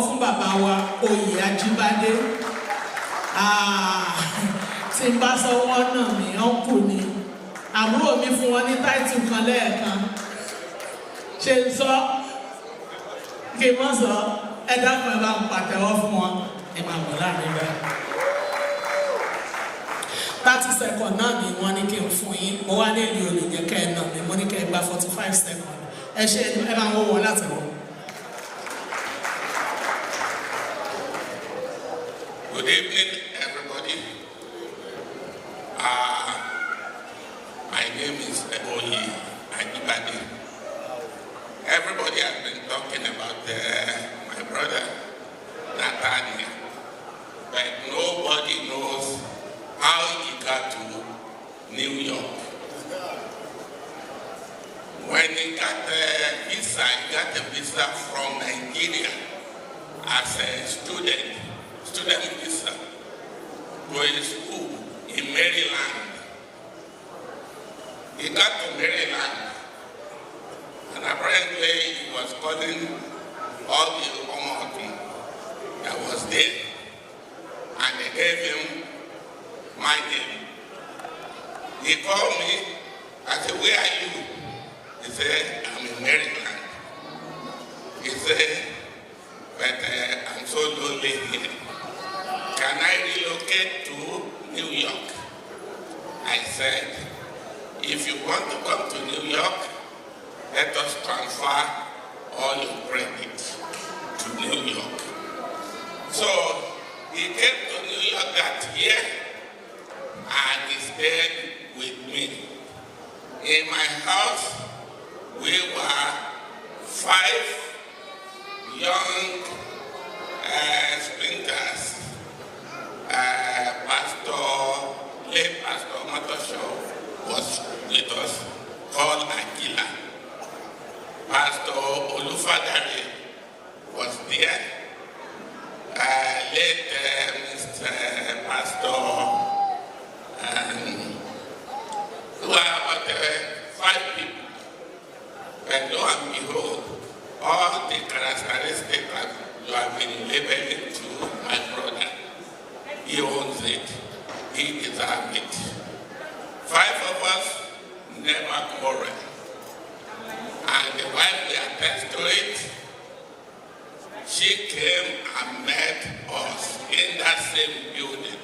fún bàbá wa oyè Ajibade. Tí n bá sọ wọ́n náà mi ọ̀nkù ni àbúrò mi fún wọn ní táìtù kan lẹ́ẹ̀kan ṣe ń sọ kí n mọ̀ sọ ẹ dákun ẹ bá ń pàtẹ́wọ́ fún wọn ẹ máa bọ̀ láàrin bẹ́ẹ̀. 30 seconds náà ni wọ́n ní kí n fún yín mo wá ní ìlú olùjẹ́ kẹ́ ẹ náà ni mo ní kẹ́ ẹ gba 45 seconds ẹ ṣe ẹ máa wọ́ wọn láti wọ́n. Good evening, everybody. My name is Elder Ajibade. Everybody has been talking about my brother Nathaniel, but nobody knows how he got to New York. When he got a visa from Nigeria as a student visa to a school in Maryland. He got to Maryland, and apparently he was calling all the Omoti that was there, and they gave him my name. He called me, I said, where are you? He said, I'm in Maryland. He said, but I'm so lonely here. Can I relocate to New York? I said, if you want to come to New York, let us transfer all your credit to New York. So he came to New York that year and he stayed with me. In my house, we were 5 young sprinters. Late Pastor Matosho was with us, called Akila. Pastor Olufadare was there. Late Mr. Pastor, who are about 5 people. And lo and behold, all the characteristics that you have been labeling to my brother, he owns it. He deserves it. 5 of us never quarrel. And the wife will attest to it. She came and met us in that same building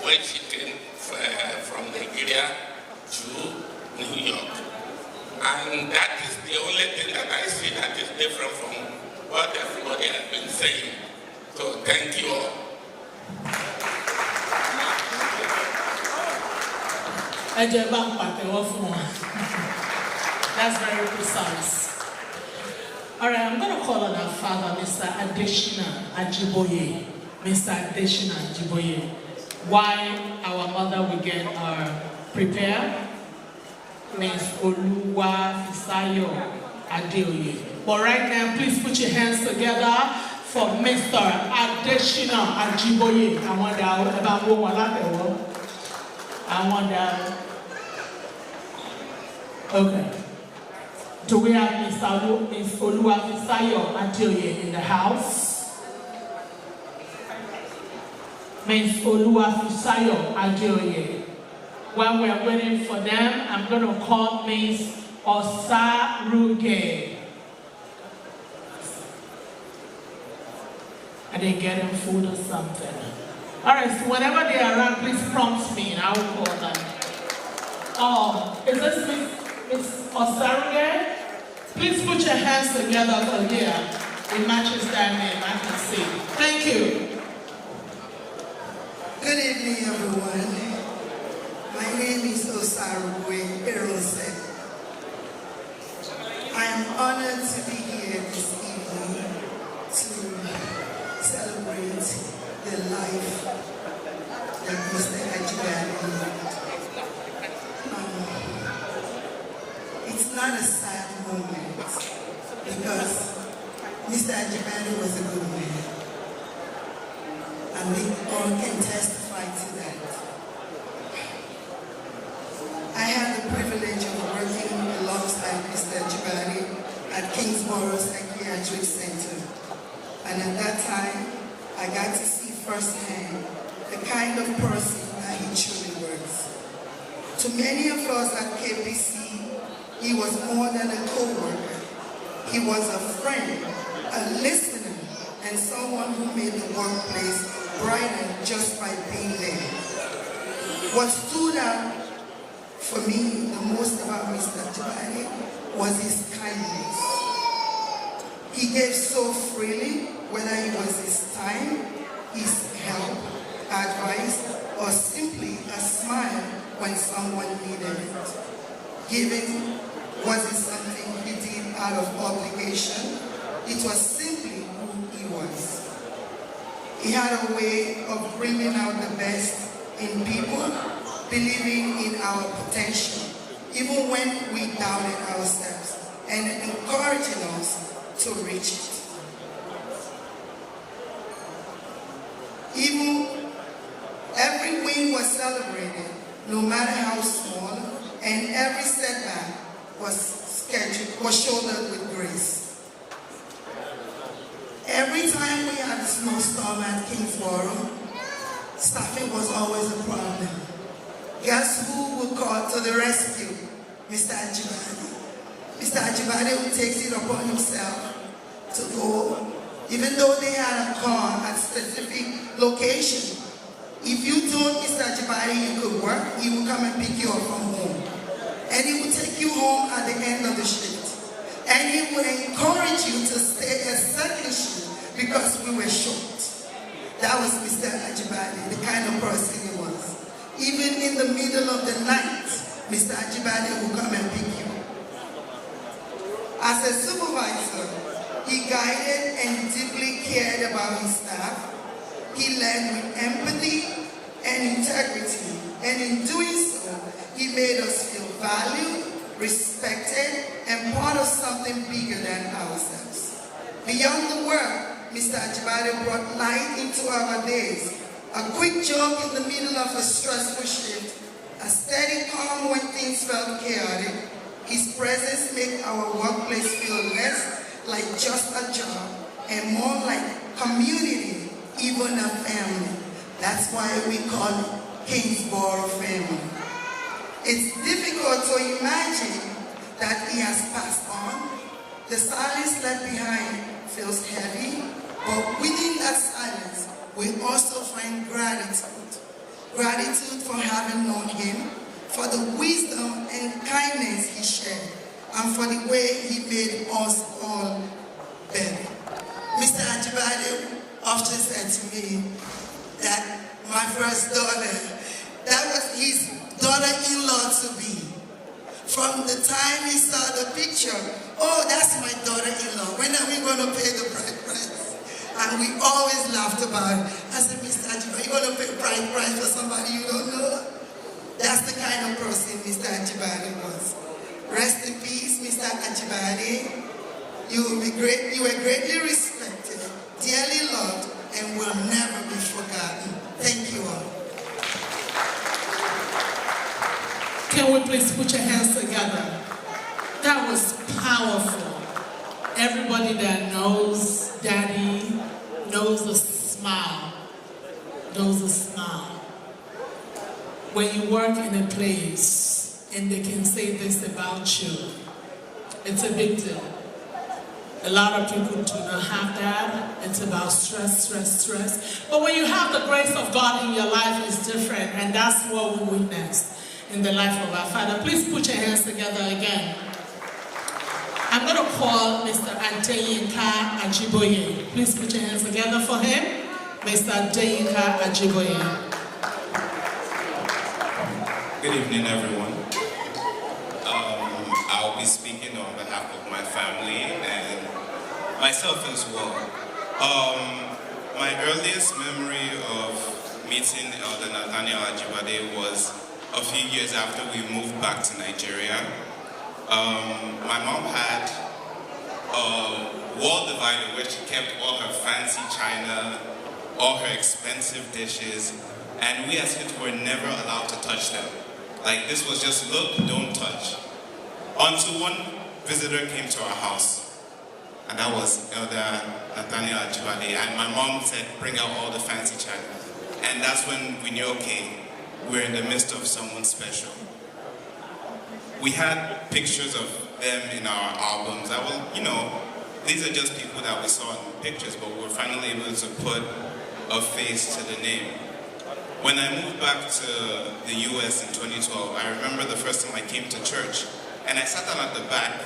when she came from Nigeria to New York. And that is the only thing that I see that is different from what everybody has been saying. So thank you all. That's very precise. All right, I'm going to call on our father, Mr. Ajibade. Mr. Ajibade. While our mother will get prepared, Ms. Oluwafisayo Adeoye. But right now, please put your hands together for Mr. Ajibade. Okay. Do we have Ms. Oluwafisayo Adeoye in the house? Ms. Oluwafisayo Adeoye. While we're waiting for them, I'm going to call Ms. Osaruge. Are they getting food or something? All right, so whenever they are around, please prompt me and I will call them. Is this Ms. Osaruge? Please put your hands together for here. It matches that name, I can see. Thank you. Good evening, everyone. My name is Osaruge Erose. I am honored to be here this evening to celebrate the life that Mr. Ajibade lived. It's not a sad moment because Mr. Ajibade was a good man. And we all can testify to that. I had the privilege of working alongside Mr. Ajibade at Kingsborough Psychiatric Center. And at at that time, I got to see firsthand the kind of person that he truly was. To many of us at KBC, he was more than a co-worker. He was a friend, a listener, and someone who made the workplace brighter just by being there. What stood out for me the most about Mr. Ajibade was his kindness. He gave so freely, whether it was his time, his help, advice, or simply a smile when someone needed it. Giving wasn't something he did out of obligation. It was simply who he was. He had a way of bringing out the best in people, believing in our potential, even when we doubted ourselves, and encouraging us to reach it. Even every win was celebrated, no matter how small, and every setback was shouldered with grace. Every time we had a snowstorm at Kingsborough, staffing was always a problem. Guess who would call to the rescue? Mr. Ajibade. Mr. Ajibade who takes it upon himself to go, even though they had a car at a specific location. If you told Mr. Ajibade you could work, he would come and pick you up from home. And he would take you home at the end of the shift. And he would encourage you to stay a second shift because we were short. That was Mr. Ajibade, the kind of person he was. Even in the middle of the night, Mr. Ajibade would come and pick you. As a supervisor, he guided and deeply cared about his staff. He led with empathy and integrity, and in doing so, he made us feel valued, respected, and part of something bigger than ourselves. Beyond the work, Mr. Ajibade brought light into our days. A quick joke in the middle of a stressful shift, a steady calm when things felt chaotic. His presence made our workplace feel less like just a job and more like community, even a family. That's why we call it Kingsborough family. It's difficult to imagine that he has passed on. The silence left behind feels heavy, but within that silence, we also find gratitude. Gratitude for having known him, for the wisdom and kindness he shared, and for the way he made us all better. Mr. Ajibade often said to me that my first daughter, that was his daughter-in-law to be. From the time he saw the picture, oh, that's my daughter-in-law. When are we going to pay the bride price? And we always laughed about it. I said, Mr. Ajibade, you want to pay bride price for somebody you don't know? That's the kind of person Mr. Ajibade was. Rest in peace, Mr. Ajibade. You were greatly respected, dearly loved, and will never be forgotten. Thank you all. Can we please put your hands together? That was powerful. Everybody that knows Daddy knows the smile. Knows the smile. When you work in a place and they can say this about you, it's a big deal. A lot of people do not have that. It's about stress, stress, stress. But when you have the grace of God in your life, it's different. And that's what we witnessed in the life of our Father. Please put your hands together again. I'm going to call Mr. Nathaniel Ajibade. Please put your hands together for him. Mr. Nathaniel Ajibade. Good evening, everyone. I'll be speaking on behalf of my family and myself as well. My earliest memory of meeting Elder Nathaniel Ajibade was a few years after we moved back to Nigeria. My mom had a wall divider where she kept all her fancy china, all her expensive dishes, and we as kids were never allowed to touch them. Like, this was just look, don't touch. Until one visitor came to our house, and that was Elder Nathaniel Ajibade. And my mom said, bring out all the fancy china. And that's when we knew, okay, we're in the midst of someone special. We had pictures of them in our albums. These are just people that we saw in pictures, but we're finally able to put a face to the name. When I moved back to the US in 2012, I remember the first time I came to church, and I sat down at the back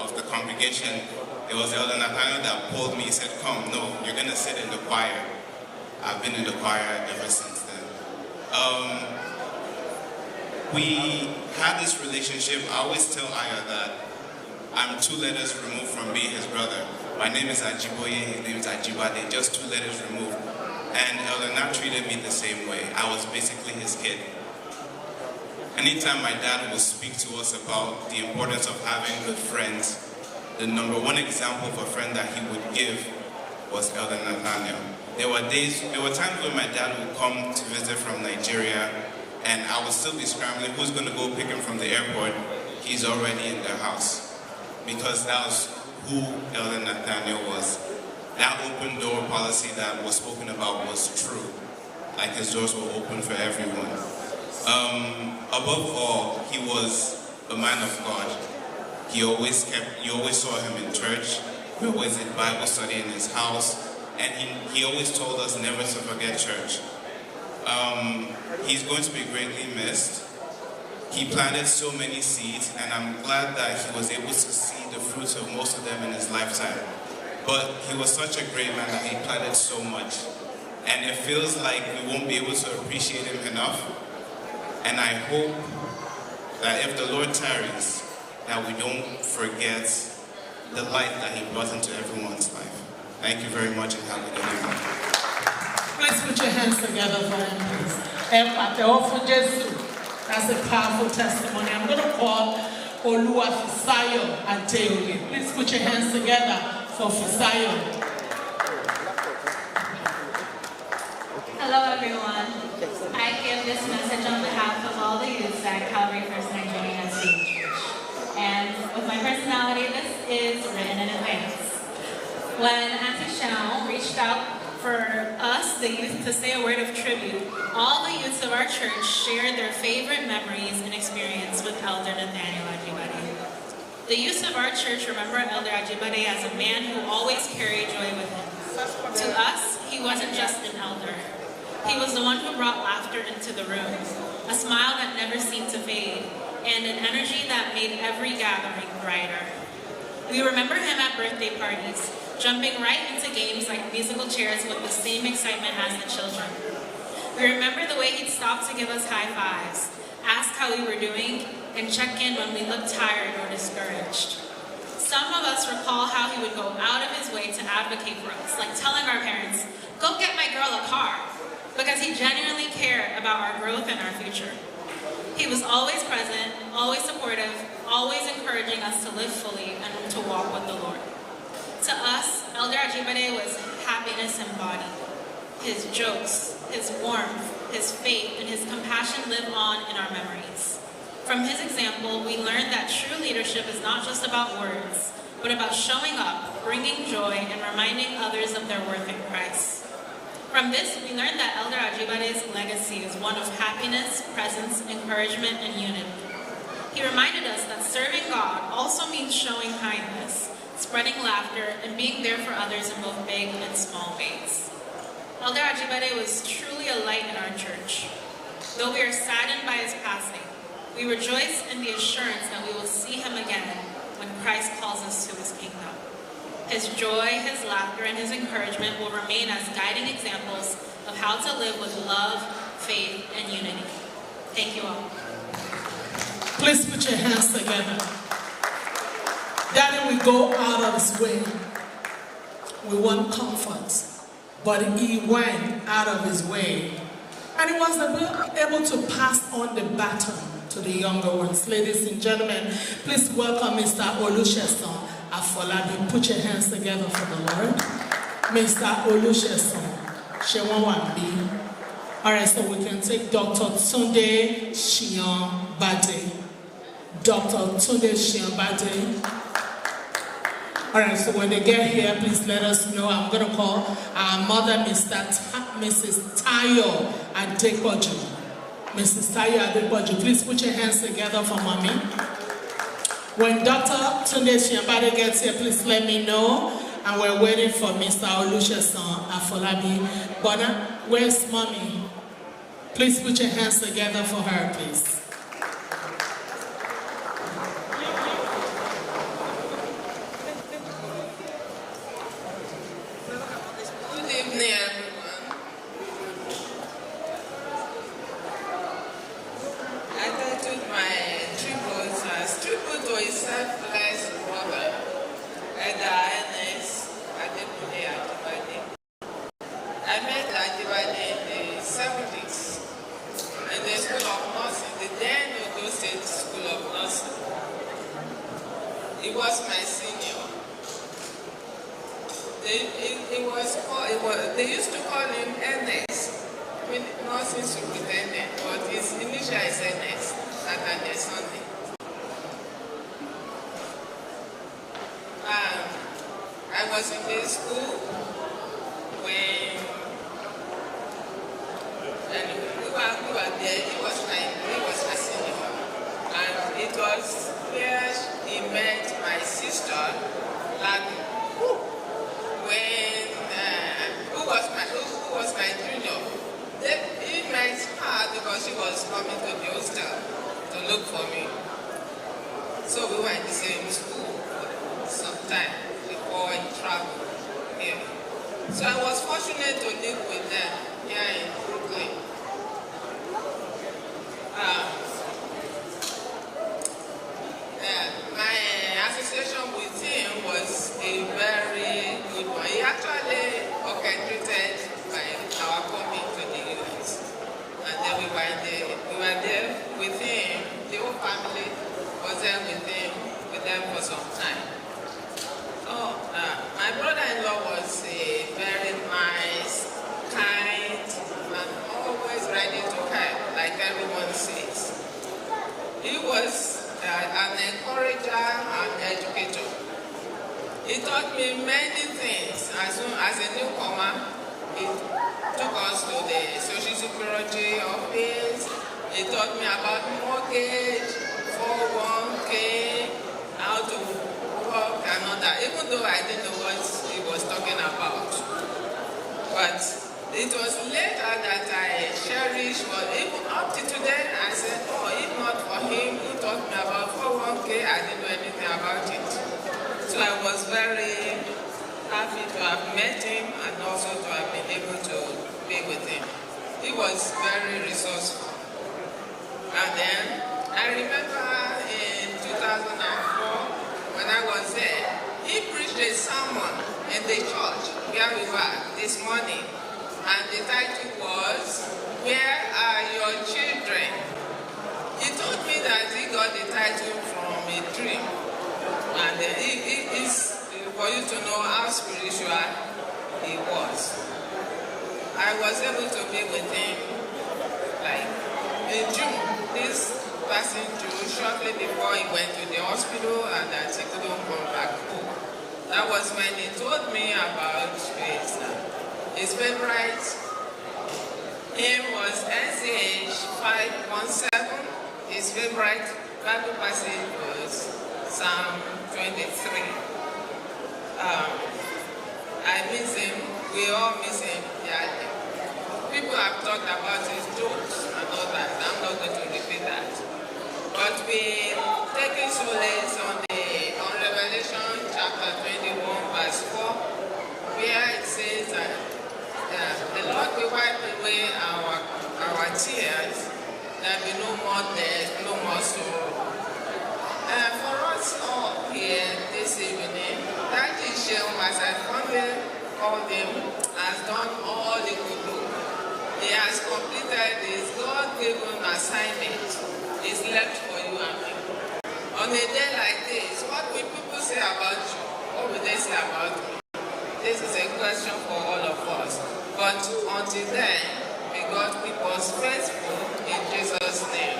of the congregation. It was Elder Nathaniel that pulled me. He said, come, no, you're going to sit in the choir. I've been in the choir ever since then. We had this relationship. I always tell Aya that I'm 2 letters removed from being his brother. My name is Ajiboye, his name is Ajibade, just 2 letters removed. And Elder Nat treated me the same way. I was basically his kid. Anytime my dad would speak to us about the importance of having good friends, the number one example of a friend that he would give was Elder Nathaniel. There were times when my dad would come to visit from Nigeria, and I would still be scrambling, who's going to go pick him from the airport? He's already in the house. Because that was who Elder Nathaniel was. That open door policy that was spoken about was true. Like his doors were open for everyone. Above all, he was a man of God. You always saw him in church. We always did Bible study in his house. And he always told us never to forget church. He's going to be greatly missed. He planted so many seeds, and I'm glad that he was able to see the fruits of most of them in his lifetime. But he was such a great man that he planted so much. And it feels like we won't be able to appreciate him enough. And I hope that if the Lord tarries, that we don't forget the light that he brought into everyone's life. Thank you very much, and have a good evening. Please put your hands together for him, please. That's a powerful testimony. I'm going to call Olua Fisayo Adekunle. Please put your hands together for Fisayo. Hello, everyone. I give this message on behalf of all the youths at Calvary First Nigerian Church. And with my personality, this is written in advance. When Auntie Shawn reached out for us, the youth, to say a word of tribute, all the youths of our church shared their favorite memories and experience with Elder Nathaniel Ajibade. The youths of our church remember Elder Ajibade as a man who always carried joy with him. To us, he wasn't just an elder. He was the one who brought laughter into the room, a smile that never seemed to fade, and an energy that made every gathering brighter. We remember him at birthday parties, jumping right into games like musical chairs with the same excitement as the children. We remember the way he'd stop to give us high fives, ask how we were doing, and check in when we looked tired or discouraged. Some of us recall how he would go out of his way to advocate for us, like telling our parents, "Go get my girl a car," because he genuinely cared about our growth and our future. He was always present, always supportive, always encouraging us to live fully and to walk with the Lord. To us, Elder Ajibade was happiness embodied. His jokes, his warmth, his faith, and his compassion live on in our memories. From his example, we learned that true leadership is not just about words, but about showing up, bringing joy, and reminding others of their worth in Christ. From this, we learned that Elder Ajibade's legacy is one of happiness, presence, encouragement, and unity. He reminded us that serving God also means showing kindness, spreading laughter, and being there for others in both big and small ways. Elder Ajibade was truly a light in our church. Though we are saddened by his passing, we rejoice in the assurance that we will see him again when Christ calls us to his kingdom. His joy, his laughter, and his encouragement will remain as guiding examples of how to live with love, faith, and unity. Thank you all. Please put your hands together. Daddy will go out of his way. We want comfort, but he went out of his way. And he was able to pass on the baton to the younger ones. Ladies and gentlemen, please welcome Mr. Olusegun Afolabi. Put your hands together for the Lord. Mr. Olusegun Shewonwabi. All right, so we can take Dr. Sunday Adekunle. Dr. Sunday Adekunle. All right, so when they get here, please let us know. I'm going to call our mother, Mrs. Tayo Adekunle. Mrs. Tayo Adekunle, please put your hands together for mommy. When Dr. Sunday Adekunle gets here, please let me know. And we're waiting for Mr. Olusegun Afolabi. Bona, where's mommy? Please put your hands together for her, please. Good evening, everyone. I titled my tribute as Tribute to his selfless brother, Elder Adekunle Ajibade. I met Ajibade in the 70s in the School of Nursing, the then Ondo State School of Nursing. He was my senior. They used to call him NS, nursing superintendent, but his initial is NS, Nathaniel Sunday. I was in the school when we were there. He was my senior, and it was where he met my sister, Ladu, who was my junior. He met her because she was coming to the hostel to look for me. So we were in the same school for some time before he traveled here. So I was fortunate to live with them here in Brooklyn. My association with him was a very good one. He actually orchestrated our coming to the US. And then we were there with him. The whole family was there with them for some time. My brother-in-law was a very nice, kind, and always ready to help, like everyone says. He was an encourager and educator. He taught me many things. As a newcomer, he took us to the Social Security office. He taught me about mortgage, 401k, how to work and all that, even though I didn't know what he was talking about. But it was later that I cherished, but even up to today, I said, oh, if not for him who taught me about 401k, I didn't know anything about it. So I was very happy to have met him and also to have been able to be with him. He was very resourceful. And then I remember in 2004, when I was there, he preached a sermon in the church where we were this morning. And the title was, Where Are Your Children? He told me that he got the title from a dream. And it's for you to know how spiritual he was. I was able to be with him like in June, this passing June, shortly before he went to the hospital and that he couldn't come back home. That was when he told me about his favorite hymn was NCH 517. His favorite Bible passage was Psalm 23. I miss him. We all miss him. Yeah. People have talked about his jokes and all that. I'm not going to repeat that. But we taking solace on Revelation chapter 21, verse 4, where it says that the Lord will wipe away our tears. There will be no more death, no more sorrow. For us all here this evening, that is Sheung, as I called him, has done all he could do. He has completed his God-given assignment. It's left for you and me. On a day like this, what will people say about you? What will they say about me? This is a question for all of us. But until then, may God keep us faithful in Jesus' name.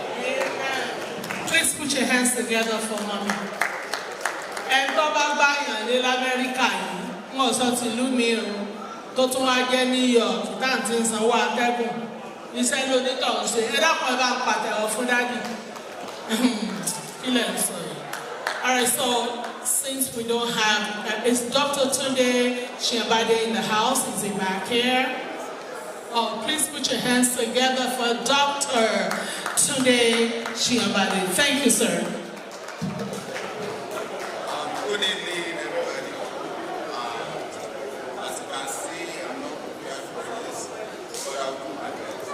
Please put your hands together for mommy. ẹ̀tọ́ bá gbàyàn lé l'Amẹ́ríkà yìí wọ́n sọ ti ìlú mi o tó tún wá jẹ́ New York táǹtì ń sanwó atẹ́gùn iṣẹ́ lónítọ̀ ń ṣe ẹ dákun ẹ bá ń pàtẹ́wọ́ fún dádì ilẹ̀ ń sọ yìí. Alright, so since we don't have it's Dr. Tunde Ajibade in the house, is he back here? Oh, please put your hands together for Dr. Tunde Ajibade. Thank you, sir. Good evening, everybody. As you can see, I'm not prepared for this, but I'll do my best.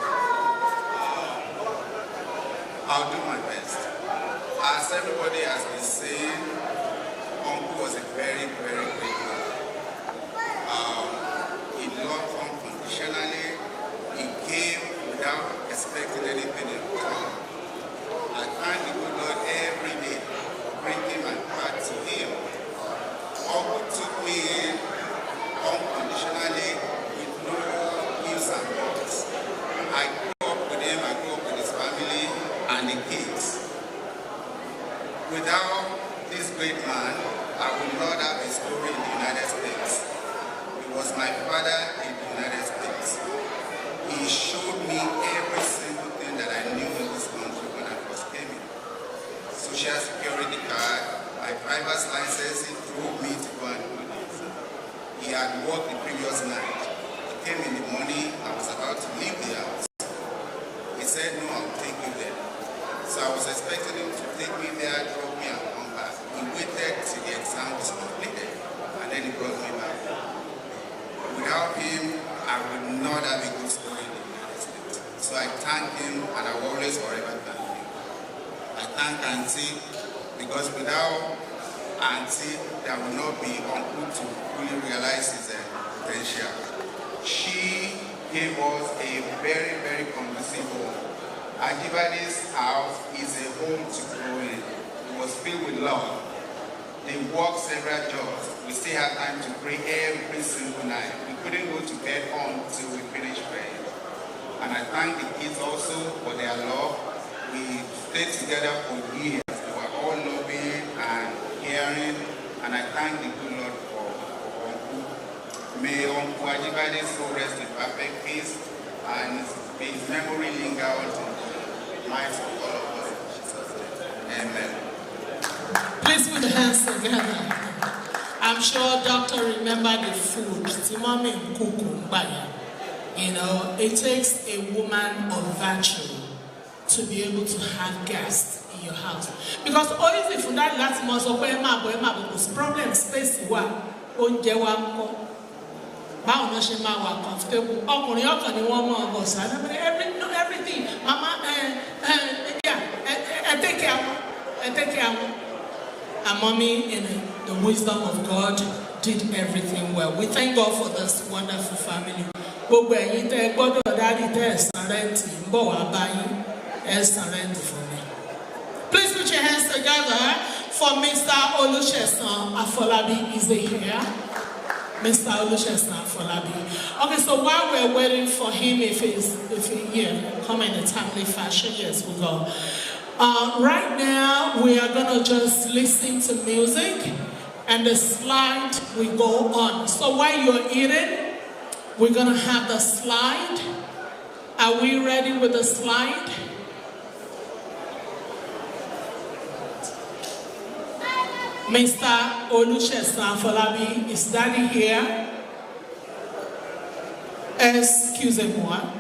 I'll do my best. As everybody has been saying, Uncle was a very, very great man. He loved unconditionally. He gave without expecting anything in return. I thank the good Lord every day for bringing my part to him. Uncle took me in unconditionally with no ifs and buts. I grew up with him, I grew up with his family and the kids. Without this great man, I would not have a story in the United States. He was my father in the United States. He showed me every single thing that I knew in this country when I first came in. Social security card, my driver's license, he drove me to go and do this. He had worked the previous night. He came in the morning, I was about to leave the house. He said, no, I'll take you there. So I was expecting him to take me there, drop me and come back. He waited till the exam was completed, and then he brought me back. Without him, I would not have a good story in the United States. So I thank him, and I will always forever thank him. I thank Auntie, because without Auntie, there will not be Uncle to fully realize his potential. She gave us a very, very conducive home. Ajibade's house is a home to grow in. It was filled with love. They worked several jobs. We still had time to pray every single night. We couldn't go to bed until we finished praying. And I thank the kids also for their love. We stayed together for years. They were all loving and caring. And I thank the good Lord for Uncle. May Uncle Ajibade so rest in perfect peace, and may his memory linger on the minds of all of us. Amen. Please put your hands together. I'm sure Doctor remember the food. Timami Kukumbaya. You know, it takes a woman of virtue to be able to have guests in your house. Because always if you that last month of because problem space on Jewanko. Báwo náà ṣe máa wà comfortable. Ọkùnrin ọkàn ni wọ́n mọ̀ ọ̀bọ̀ sáà. Everything. Mama, take care. And mommy, in the wisdom of God, did everything well. We thank God for this wonderful family. Gbogbo ẹ̀yin tẹ́ gbọ́dọ̀ dárí tẹ́ ẹ̀sán rẹ́ǹtì ń bọ̀ wá báyìí ẹ̀sán rẹ́ǹtì fún mi. Please put your hands together for Mr. Olusesan Afolabi. Is he here? Mr. Olusesan Afolabi. Okay, so while we're waiting for him, if he's come in a timely fashion, yes, we go. Right now, we are going to just listen to music and the slide will go on. So while you're eating, we're going to have the slide. Are we ready with the slide? Mr. Olusesan Afolabi, is Daddy here? Excusez-moi.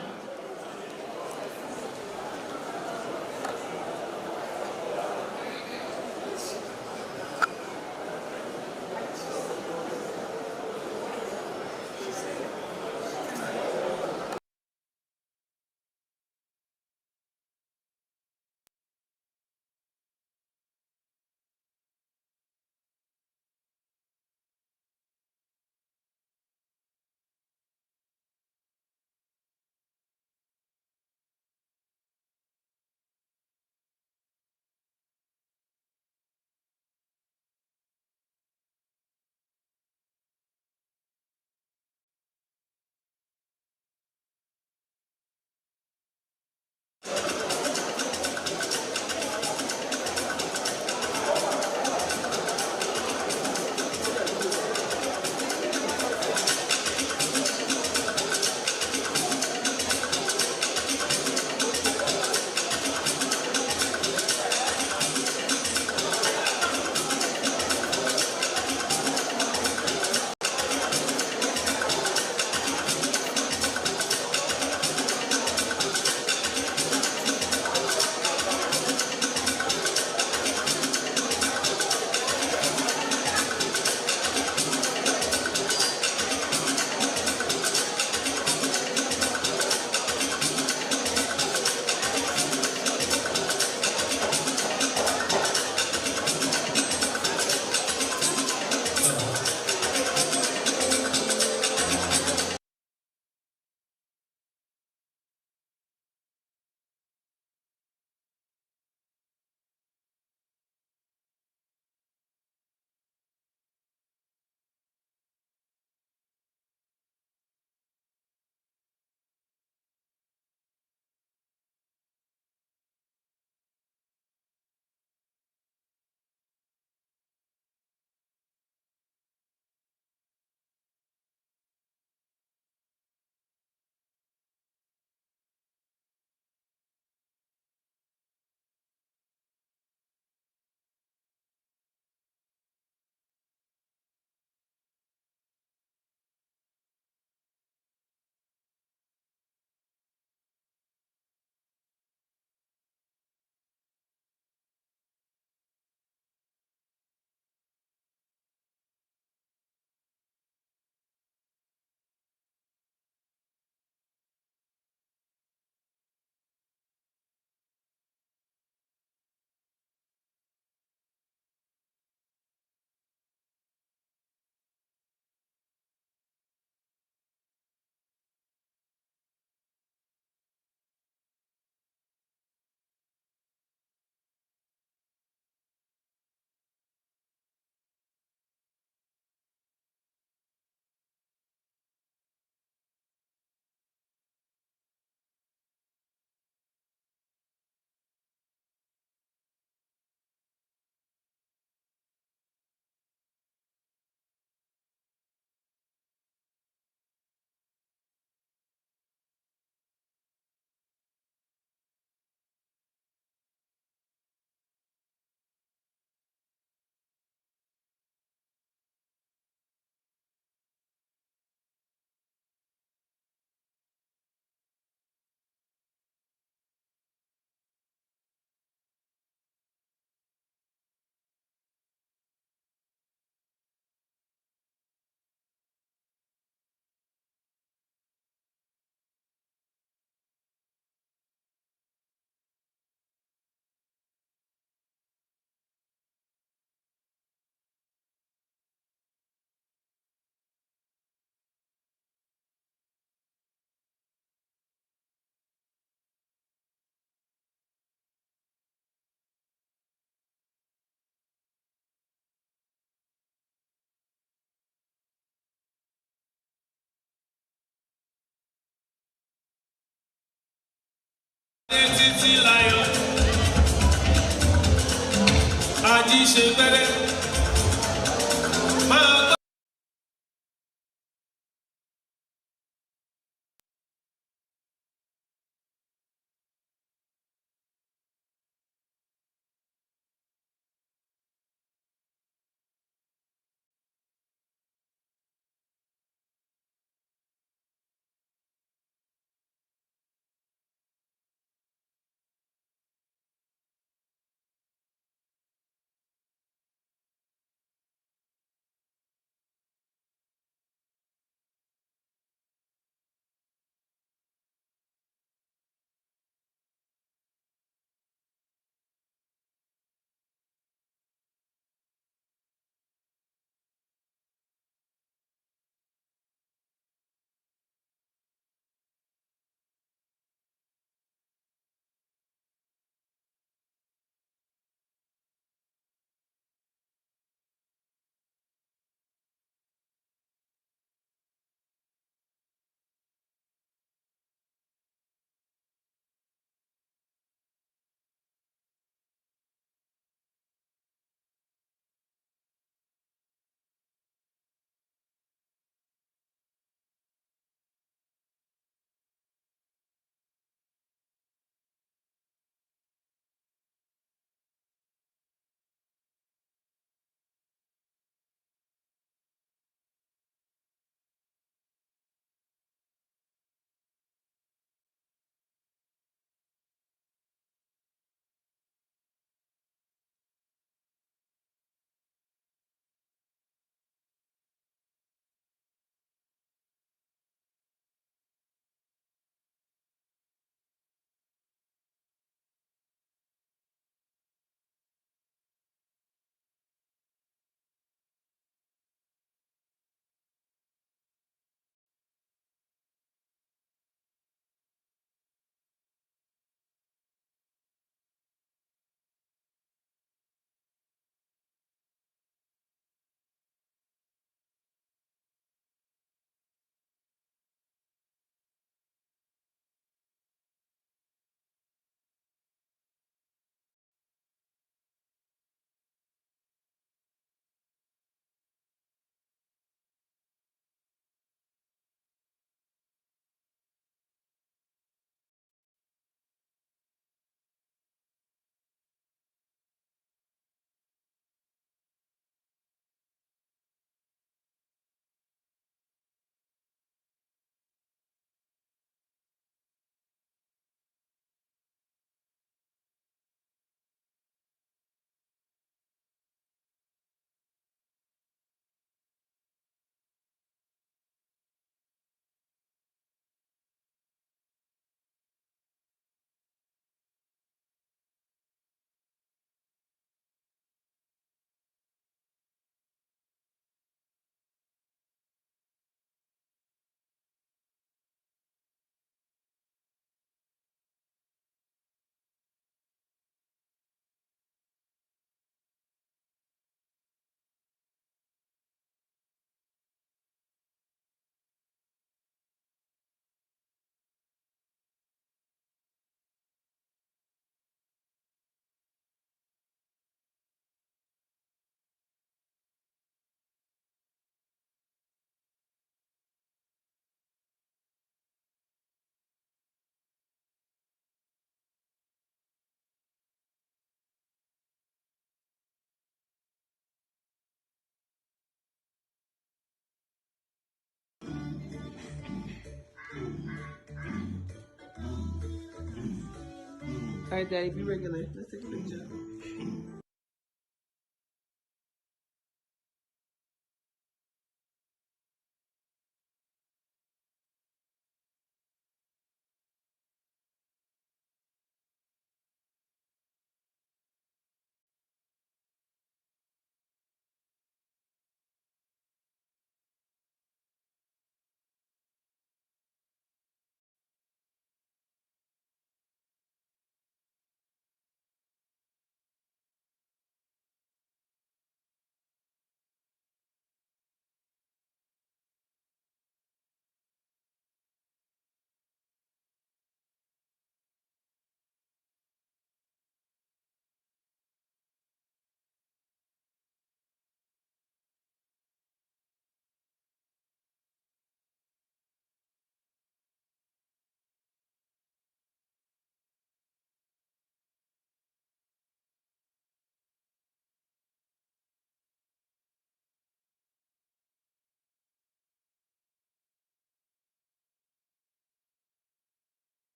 All right, Daddy, be regular. Let's take a picture.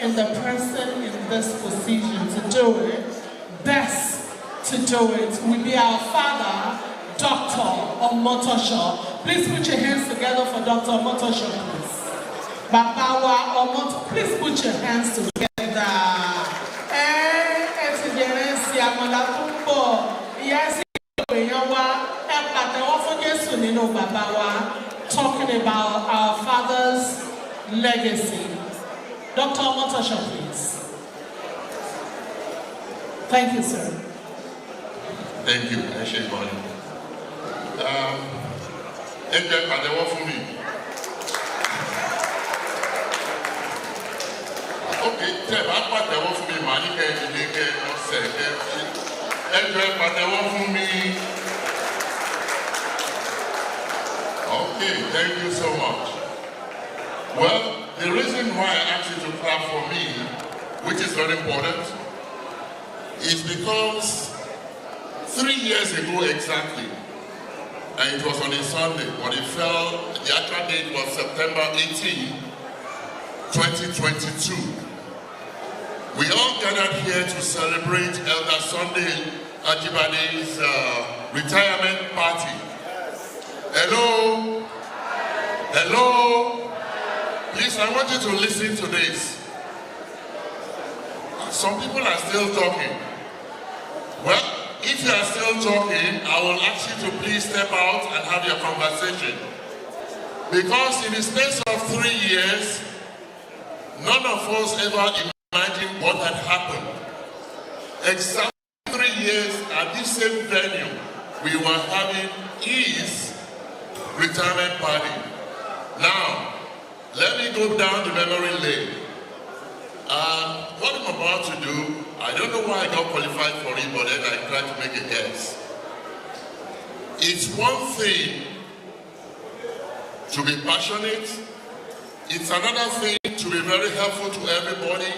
in the person in this position to do it, best to do it, will be our father, Dr. Omotosho. Please put your hands together for Dr. Omotosho, please. Babawa Omoto, please put your hands together. Yes, talking about our father's legacy. Dr. Omotosho, please. Thank you, sir. Thank you. Okay, okay, thank you so much. Well, the reason why I asked you to clap for me, which is very important, is because 3 years ago exactly, and it was on a Sunday, but it fell, the actual date was September 18, 2022. We all gathered here to celebrate Elder Sunday Ajibade's retirement party. Hello? Hello? Please, I want you to listen to this. Some people are still talking. Well, if you are still talking, I will ask you to please step out and have your conversation. Because in the space of 3 years, none of us ever imagined what had happened. Exactly 3 years at this same venue, we were having his retirement party. Now, let me go down the memory lane. What I'm about to do, I don't know why I got qualified for it, but then I tried to make a guess. It's one thing to be passionate. It's another thing to be very helpful to everybody.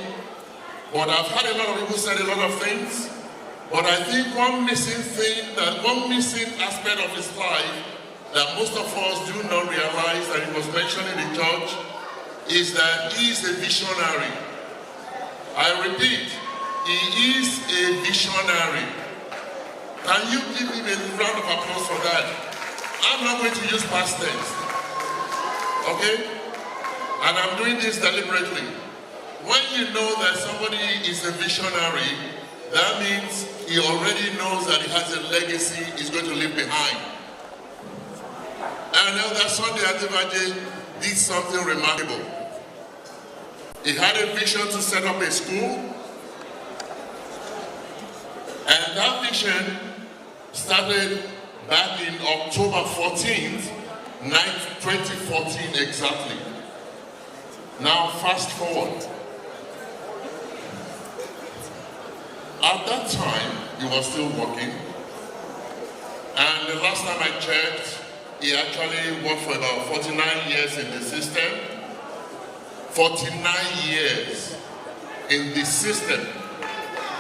But I've had a lot of people say a lot of things. But I think one missing aspect of his life that most of us do not realize, that it was mentioned in the church, is that he is a visionary. I repeat, he is a visionary. Can you give him a round of applause for that? I'm not going to use past tense. Okay? And I'm doing this deliberately. When you know that somebody is a visionary, that means he already knows that he has a legacy he's going to leave behind. And Elder Sunday Adibade did something remarkable. He had a vision to set up a school, and that vision started back in October 14th, 2014 exactly. Now fast forward. At that time, he was still working, and the last time I checked, he actually worked for about 49 years in the system. 49 years in the system.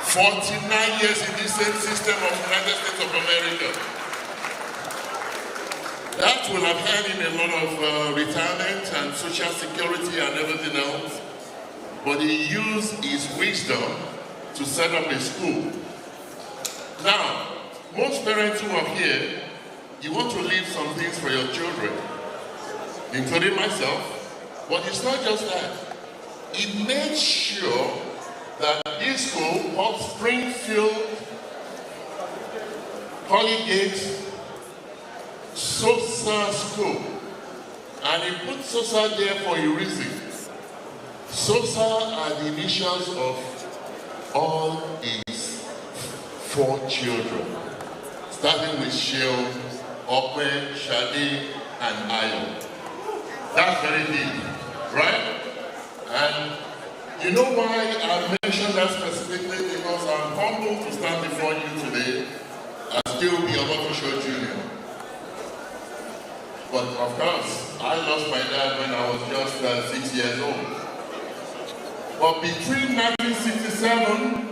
49 years in the same system of the United States of America. That will have had him a lot of retirement and social security and everything else. But he used his wisdom to set up a school. Now, most parents who are here, you want to leave some things for your children, including myself. But it's not just that. He made sure that this school, called Springfield Collegiate Sosa School, and he put Sosa there for a reason. Sosa are the initials of all his 4 children, starting with Sheol, Okwe, Shadi, and Ayo. That's very deep. Right? And you know why I mentioned that specifically? Because I'm humbled to stand before you today and still be Omotosho Jr. But of course, I lost my dad when I was just 6 years old. But between 1967,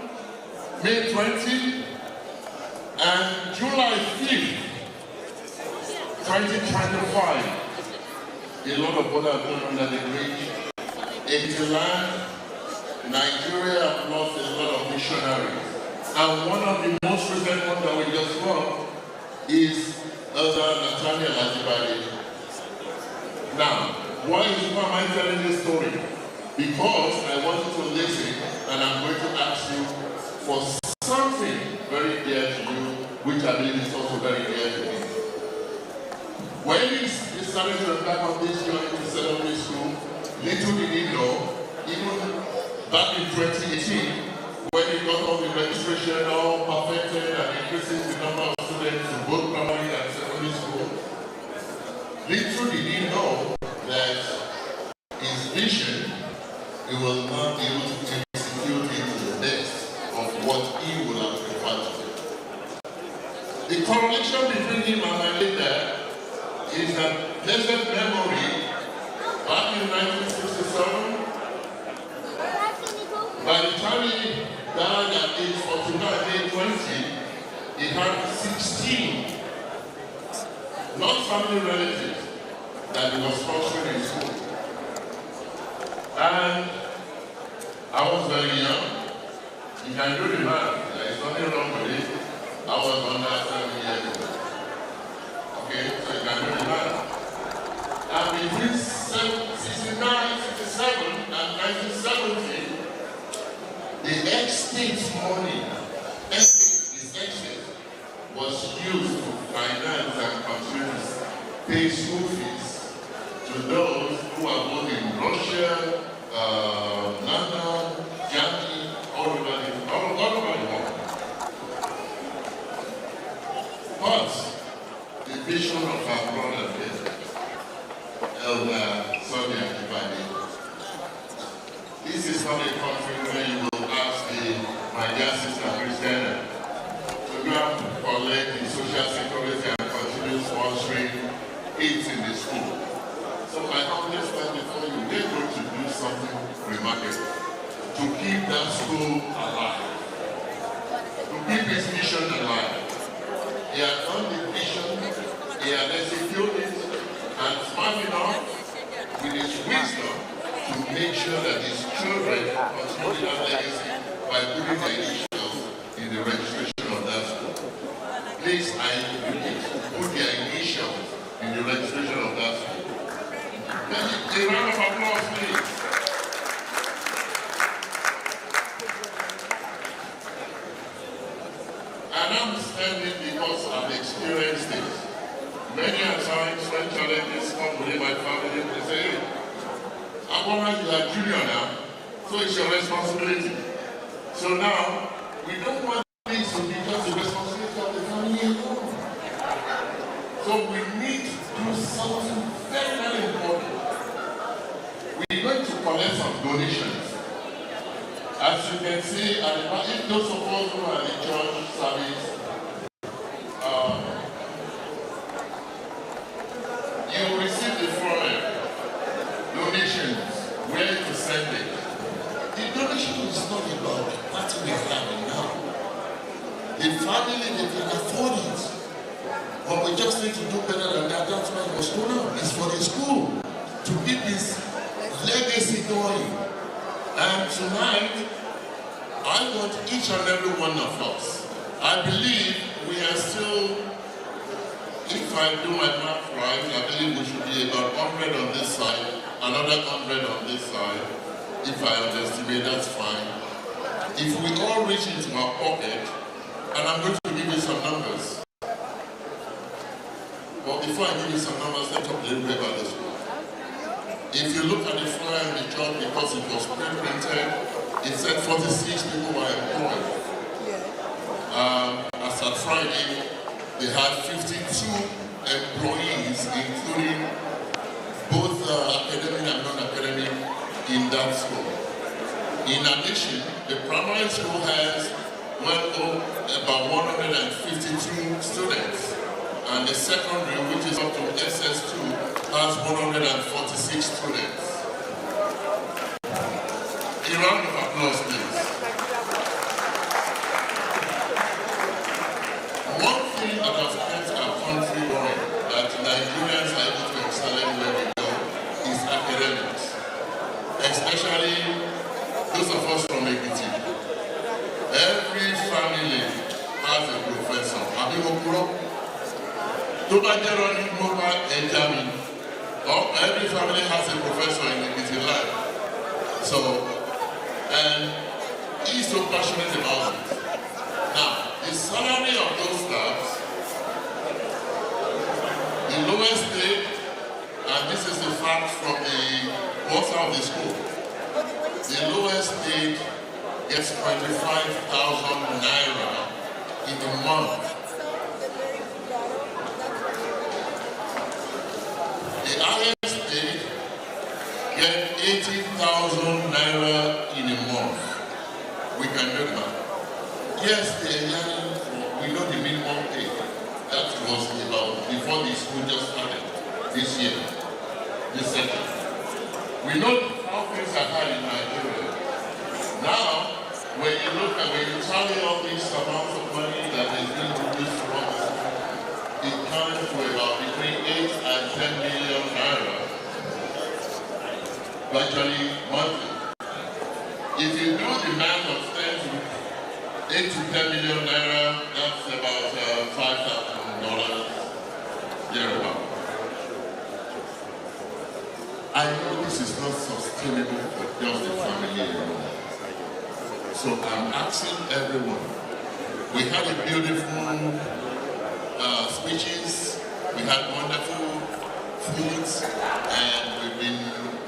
May 20, and July 5th, 2025, a lot of what I've done under the bridge, 80 land, Nigeria have lost a lot of missionaries. And one of the most recent ones that we just got is Elder Nathaniel Ajibade. Now, why am I telling this story? Because I want you to listen, and I'm going to ask you for something very dear to you, which I believe is also very dear to me. When he started to embark on this journey to secondary school, little did he know, even back in 2018, when he got all the registration all perfected and increasing the number of students in both primary and secondary school, little did he know that his vision, he was not able to execute it to the best of what he would have preferred to do. The correlation between him and my leader is a pleasant memory. Back in 1967, by the time he died at age 49, age 20, he had 16 not family relatives that he was sponsoring in school. And I was very young. You can do the math. There is nothing wrong with it. I was under 7 years old. Okay, so you can do the math. And between 69, 67, and 1970, the estate money, his estate, was used to finance and continue to pay school fees to those who are both in Russia, London, Germany, all over the world. But the vision of our brother here, Elder Sunday Adekunle, this is not a country where you will ask my dear sister Christiana to go and collect the social security and continue sponsoring kids in the school. So my humble stand before you, we're going to do something remarkable to keep that school alive, to keep his mission alive. He has done the vision, he has executed it, and smart enough with his wisdom to make sure that his children continue that legacy by putting their initials in the registration of that school. Please, I repeat, put their initials in the registration of that school. A round of applause, please. And I'm standing because I've experienced this. Many a times when challenges come within my family, they say, hey, Akwara, you are junior now, so it's your responsibility. So now, we don't want this to be just the responsibility of the family alone. So we need to do something very, very important. We're going to collect some donations. As you can see, if those of us who are in the church service, you receive the foreign donations, where to send it. The donation is not about the party we are having now. The family, they can afford it. But we just need to do better than that. That's why it was going on. It's for the school to keep this legacy going. And tonight, I want each and every one of us. I believe we are still, if I do my math right, I believe we should be about 100 on this side, another 100 on this side. If I underestimate, that's fine. If we all reach into our pocket, and I'm going to give you some numbers. But before I give you some numbers, let's talk a little bit about this one. If you look at the flyer in the job, because it was pre-printed, it said 46 people were employed. As of Friday, they had 52 employees, including both academic and non-academic, in that school. In addition, the primary school has about 152 students, and the secondary, which is up to SS2, has 146 students. A round of applause, please. One thing that has kept our country going, that Nigerians are able to excel where we go, is academics. Especially those of us from Ekiti, every family has a professor. Every family has a professor in Ekiti life. So, and he's so passionate about it. Now, the salary of those staffs, the lowest paid, and this is the fact from the boss of the school, the lowest paid gets 25,000 naira in a month. The highest paid get 80,000 naira in a month. We can do that. Yes, they are yearning for, we know the minimum pay. That was about before the school just started this year, this second. We know how things are high in Nigeria. Now, when you look at, when you tally all these amounts of money that is being produced from us, it comes to about between 8 and 10 million naira, virtually monthly. If you do the math of 8 to 10 million naira, that's about $5,000 thereabout. I know this is not sustainable for just the family alone. So I'm asking everyone. We had a beautiful speeches, we had wonderful foods, and we've been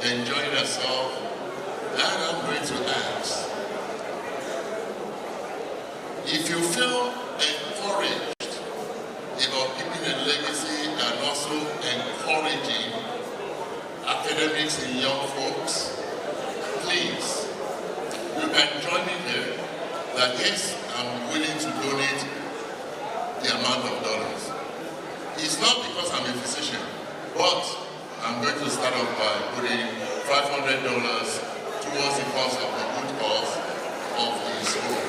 enjoying ourselves. And I'm going to ask, if you feel encouraged about keeping a legacy and also encouraging academics and young folks, please, you can join me here that yes, I'm willing to donate the amount of dollars. It's not because I'm a physician, but I'm going to start off by putting $500 towards the cost of the good cause of the school.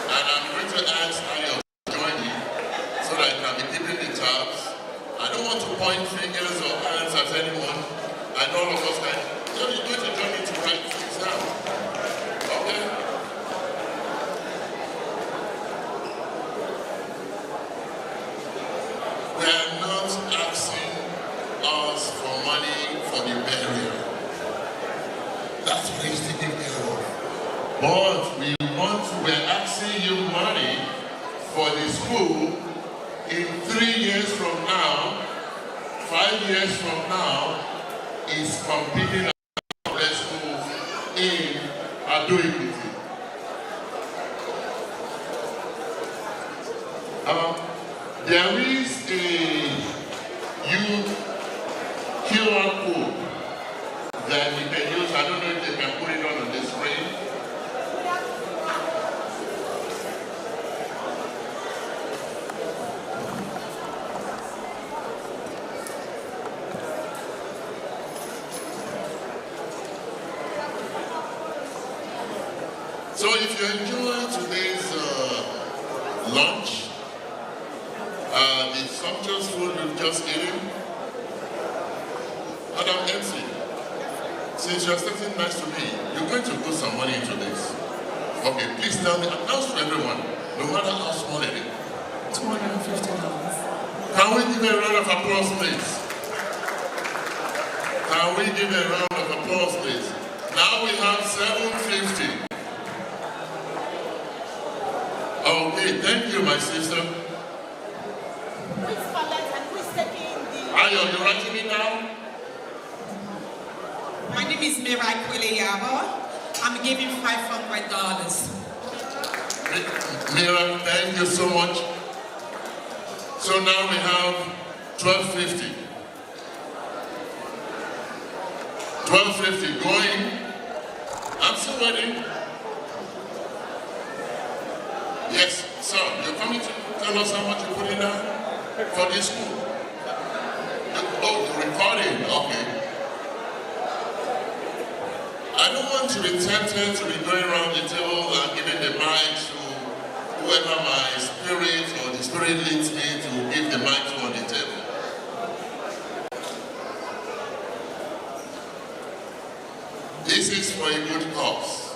And I'm going to ask Daniel to join me so that I can be keeping the tabs. I don't want to point fingers or hands at anyone. And all of us can, you're going to join me to write things down. Okay? We are not asking us for money for the burial. That's what he's taking care of. But we're asking you money for the school in 3 years from now, 5 years from now, is competing at the school in Adoekiti. There is a QR code that you can use. I don't know if they can put it on the screen. So if you enjoy today's lunch, the sumptuous food we've just eaten, Madam MC, since you're sitting next to me, you're going to put some money into this. Okay, please tell me, announce to everyone, no matter how small it is. $250. Can we give a round of applause, please? Can we give a round of applause, please? Now we have $750. Okay, thank you, my sister. Ayo, you writing me down? My name is Ajibade. I'm giving $500. Mira, thank you so much. So now we have $1250. $1250 going. I'm still waiting. Yes, sir, you're coming to tell us how much you put in there for this school. Oh, the recording, okay. I don't want to be tempted to be going around the table and giving the mic to whoever my spirit or the spirit leads me to give the mic to on the table. This is for a good cause.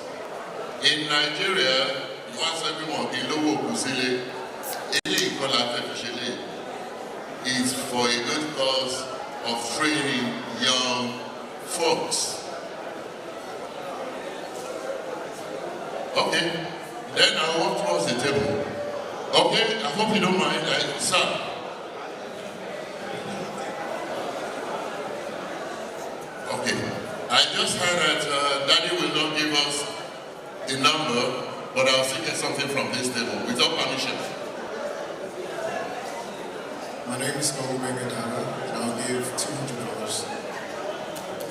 In Nigeria, once everyone in Lowo Kusile, is for a good cause of training young folks. Okay, then I walk towards the table. Okay, I hope you don't mind, sir. Okay, I just heard that Daddy will not give us the number, but I'll still get something from this table without permission. My name is Coworker, and I'll give $200.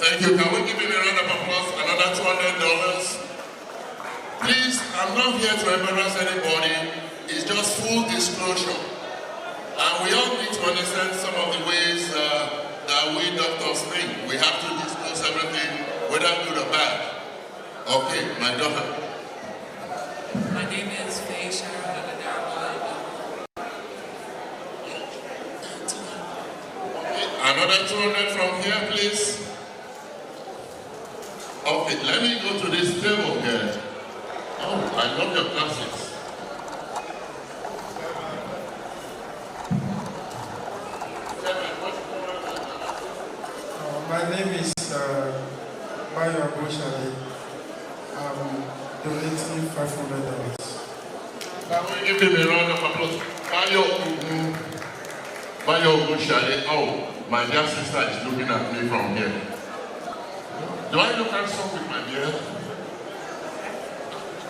Thank you. Can we give him a round of applause? Another $200. Please, I'm not here to embarrass anybody. It's just full disclosure. And we all need to understand some of the ways that we doctors think. We have to disclose everything, whether good or bad. Okay, my daughter. My name is Faisha. Another 200 from here, please. Okay, let me go to this table here. Oh, I love your glasses. My name is Bayo Abushali. I'm donating $500. Can we give him a round of applause? Bayo Abushali. Oh, my dear sister is looking at me from here. Do I look handsome with my beard?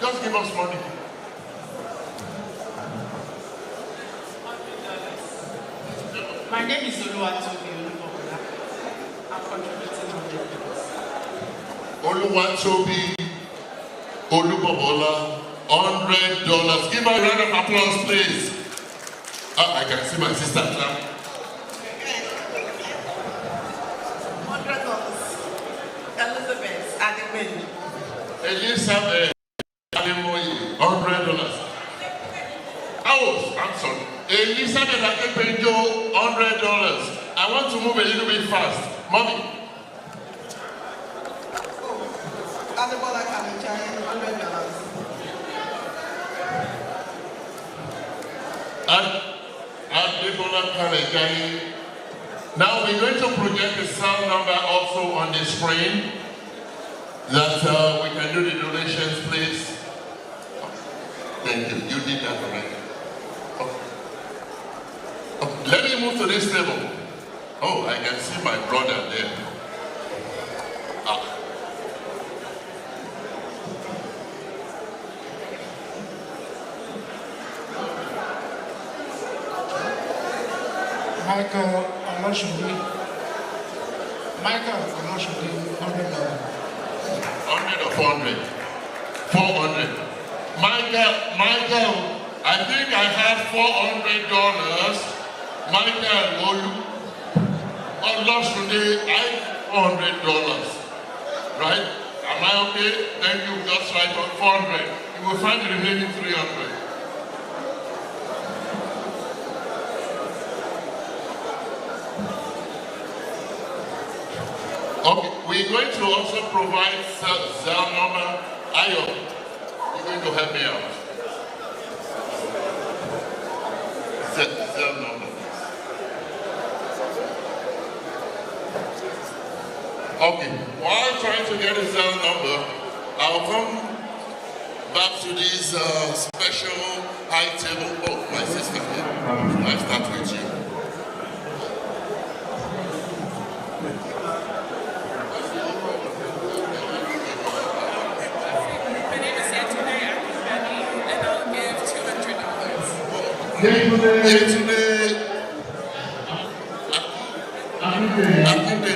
Just give us money. My name is Oluwatobi. I'm contributing $100. Oluwatobi Olubobola, $100. Give her a round of applause, please. Oh, I can see my sister clap. Elizabeth Ademoye, $100. Oh, I'm sorry. Elizabeth Adebenjo, $100. I want to move a little bit fast. Mommy. Adebola Kamichai, $100. Adebola Kamichai. Now we're going to project the sound number also on the screen. That we can do the donations, please. Thank you. You did that already. Okay. Let me move to this table. Oh, I can see my brother there. Michael Oloshundi, $100. 100 or 400? 400. Michael, I think I have $400. Michael, Oloshundi, I have $400. Right? Am I okay? Thank you. Just right on 400. You will find the remaining 300. Okay, we're going to also provide cell number. Ayo, you're going to help me out. Cell number. Okay, while trying to get a cell number, I'll come back to this special high table. Oh, my sister here. I start with you. Yesterday,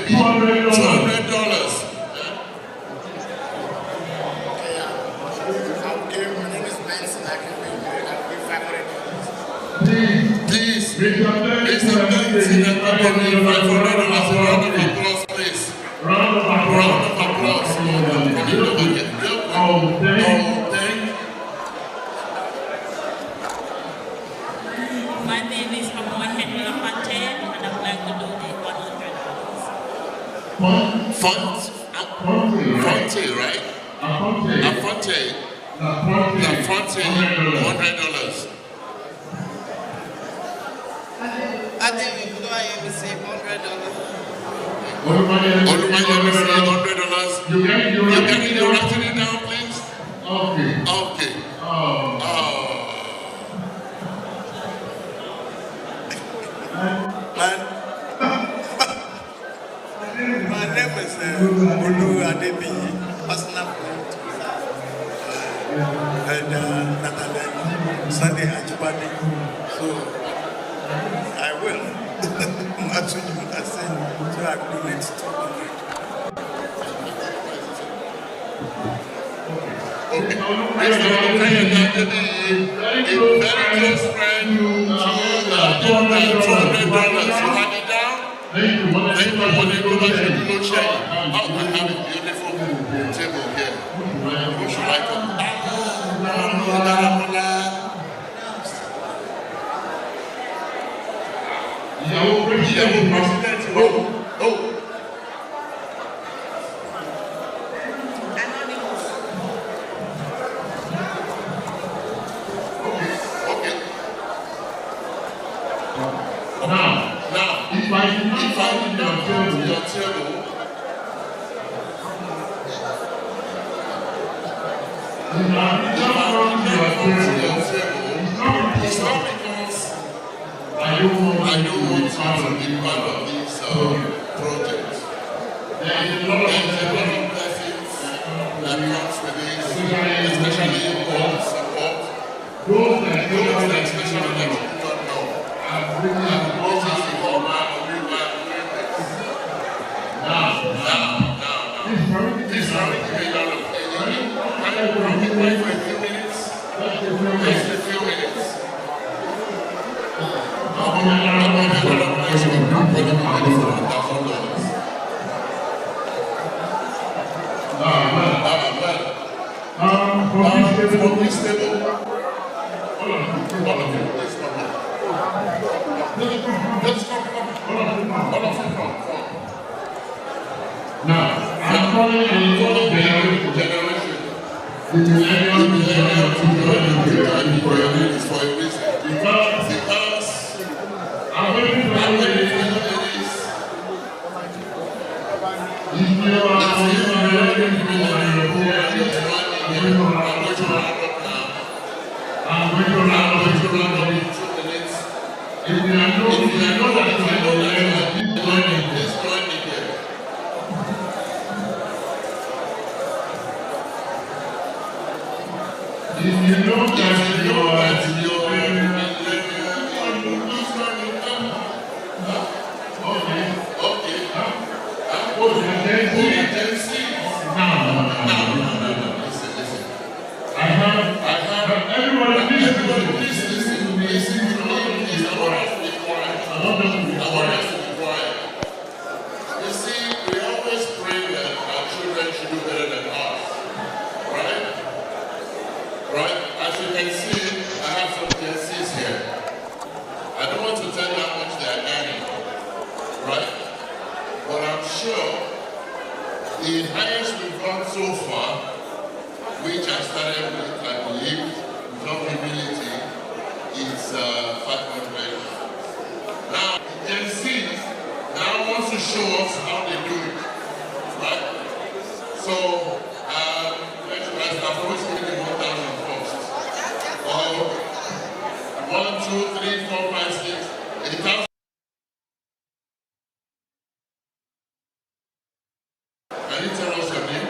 $200. Please, Mr. Benson, $500. Round of applause, please. Round of applause. Oh, thank you. My name is Henry Fontaine, and I would like to donate $100. Funds? Fonte, right? Afonte. Lafonte, $100. I think we go ahead and receive $100. Olumide received $100. You writing it down, please? Okay. My name is Olu Adebi, personal friend, and Nathaniel Sunday Adekunle. So I will. Not to do that same. So I will donate $200. Okay. Mr. Nathaniel Ajibade, a very close friend to $200. You have it down? Then you want to go back to the share. Oh, I have a beautiful table here. Who should I come? Now, if I did not come to your table, it's not because I don't want you to be part of this project. There is a lot of blessings that comes with this, especially all support. Those that especially that you don't know. This round give me a lot of energy. Can you bring it back for a few minutes? Just a few minutes. From this table, all of you, let's come here. Let's come. All of you come. Now, I'm calling a generation. The millennium is for a reason. Because I'm waiting for this. If you are I'm going to round up in 2 minutes. If you know that you are please join me here. If you know that you are the highest we've gone so far, which I started with, I believe, without humility, is 500. Now, Gen Z now wants to show us how they do it, right? So, let's start always giving them 1,000 first. 1, 2, 3, 4, 5, 6, 8,000. Can you tell us your name?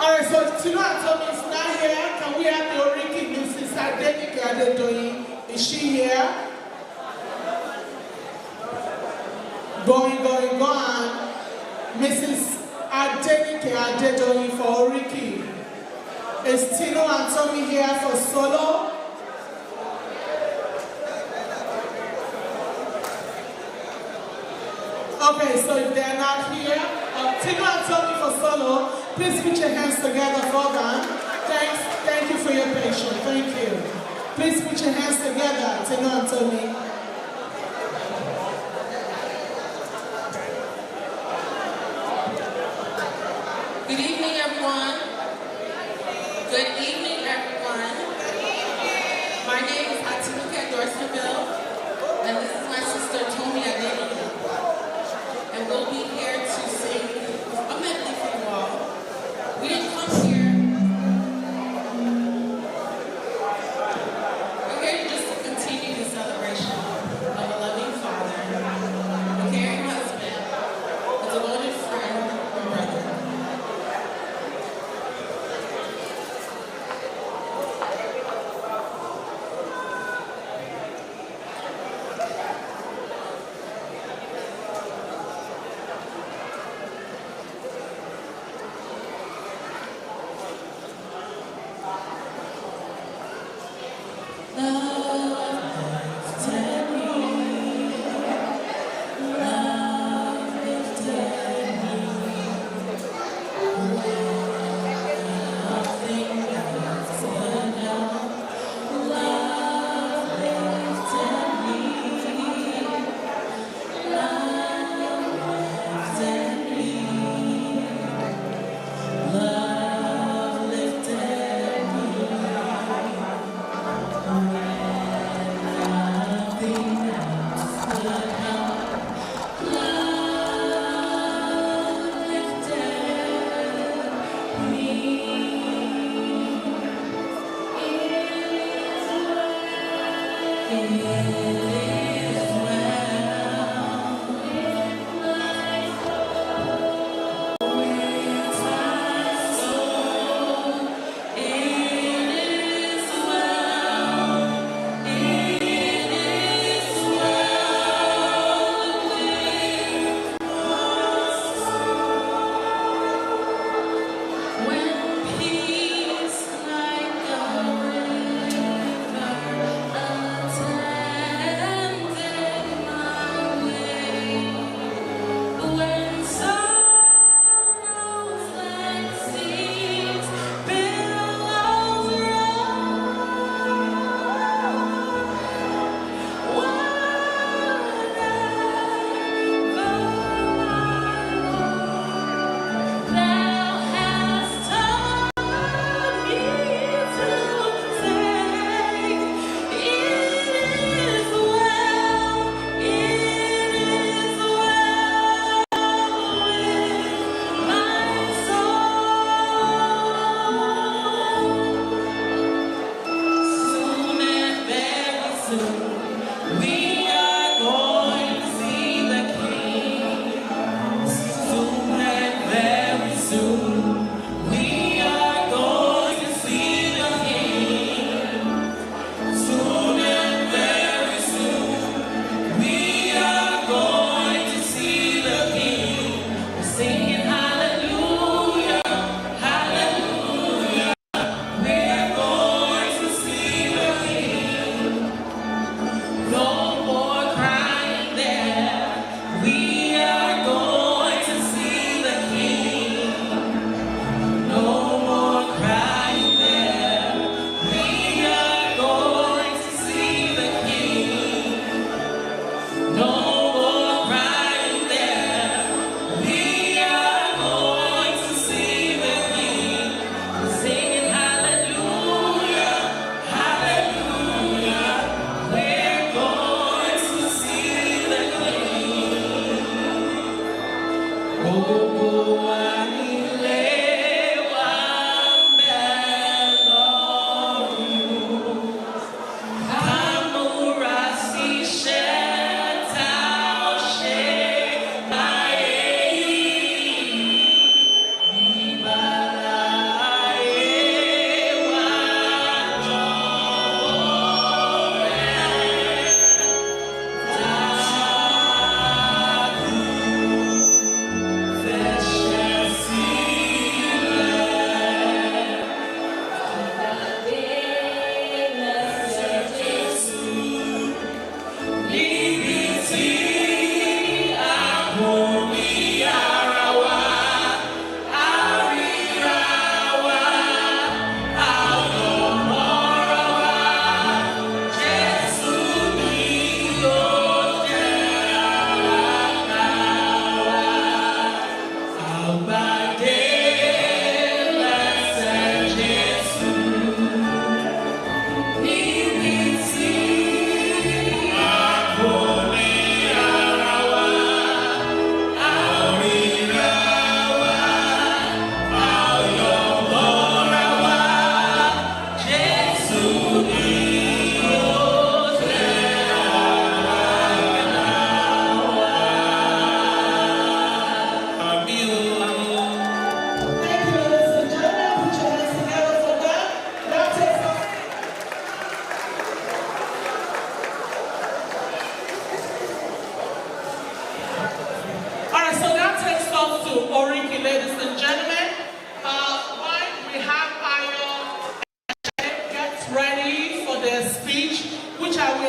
All right, so Tino Antomi is not here. Can we have the Oriki, Mrs. Adenike Adedoyin? Is she here? Going. Mrs. Adenike Adedoyin for Oriki. Is Tino Antomi here for solo? Okay, so if they're not here, Tino Antomi for solo, please put your hands together for them. Thank you for your patience. Thank you. Please put your hands together, Tino Antomi. Good evening, everyone. Good evening, everyone. My name is Atinuke Dorsonville, and this is my sister, Tomi Adenike. And we'll be here to sing a medley for you all. We didn't come here. We're here just to continue the celebration of a loving father, a caring husband, a devoted friend and brother.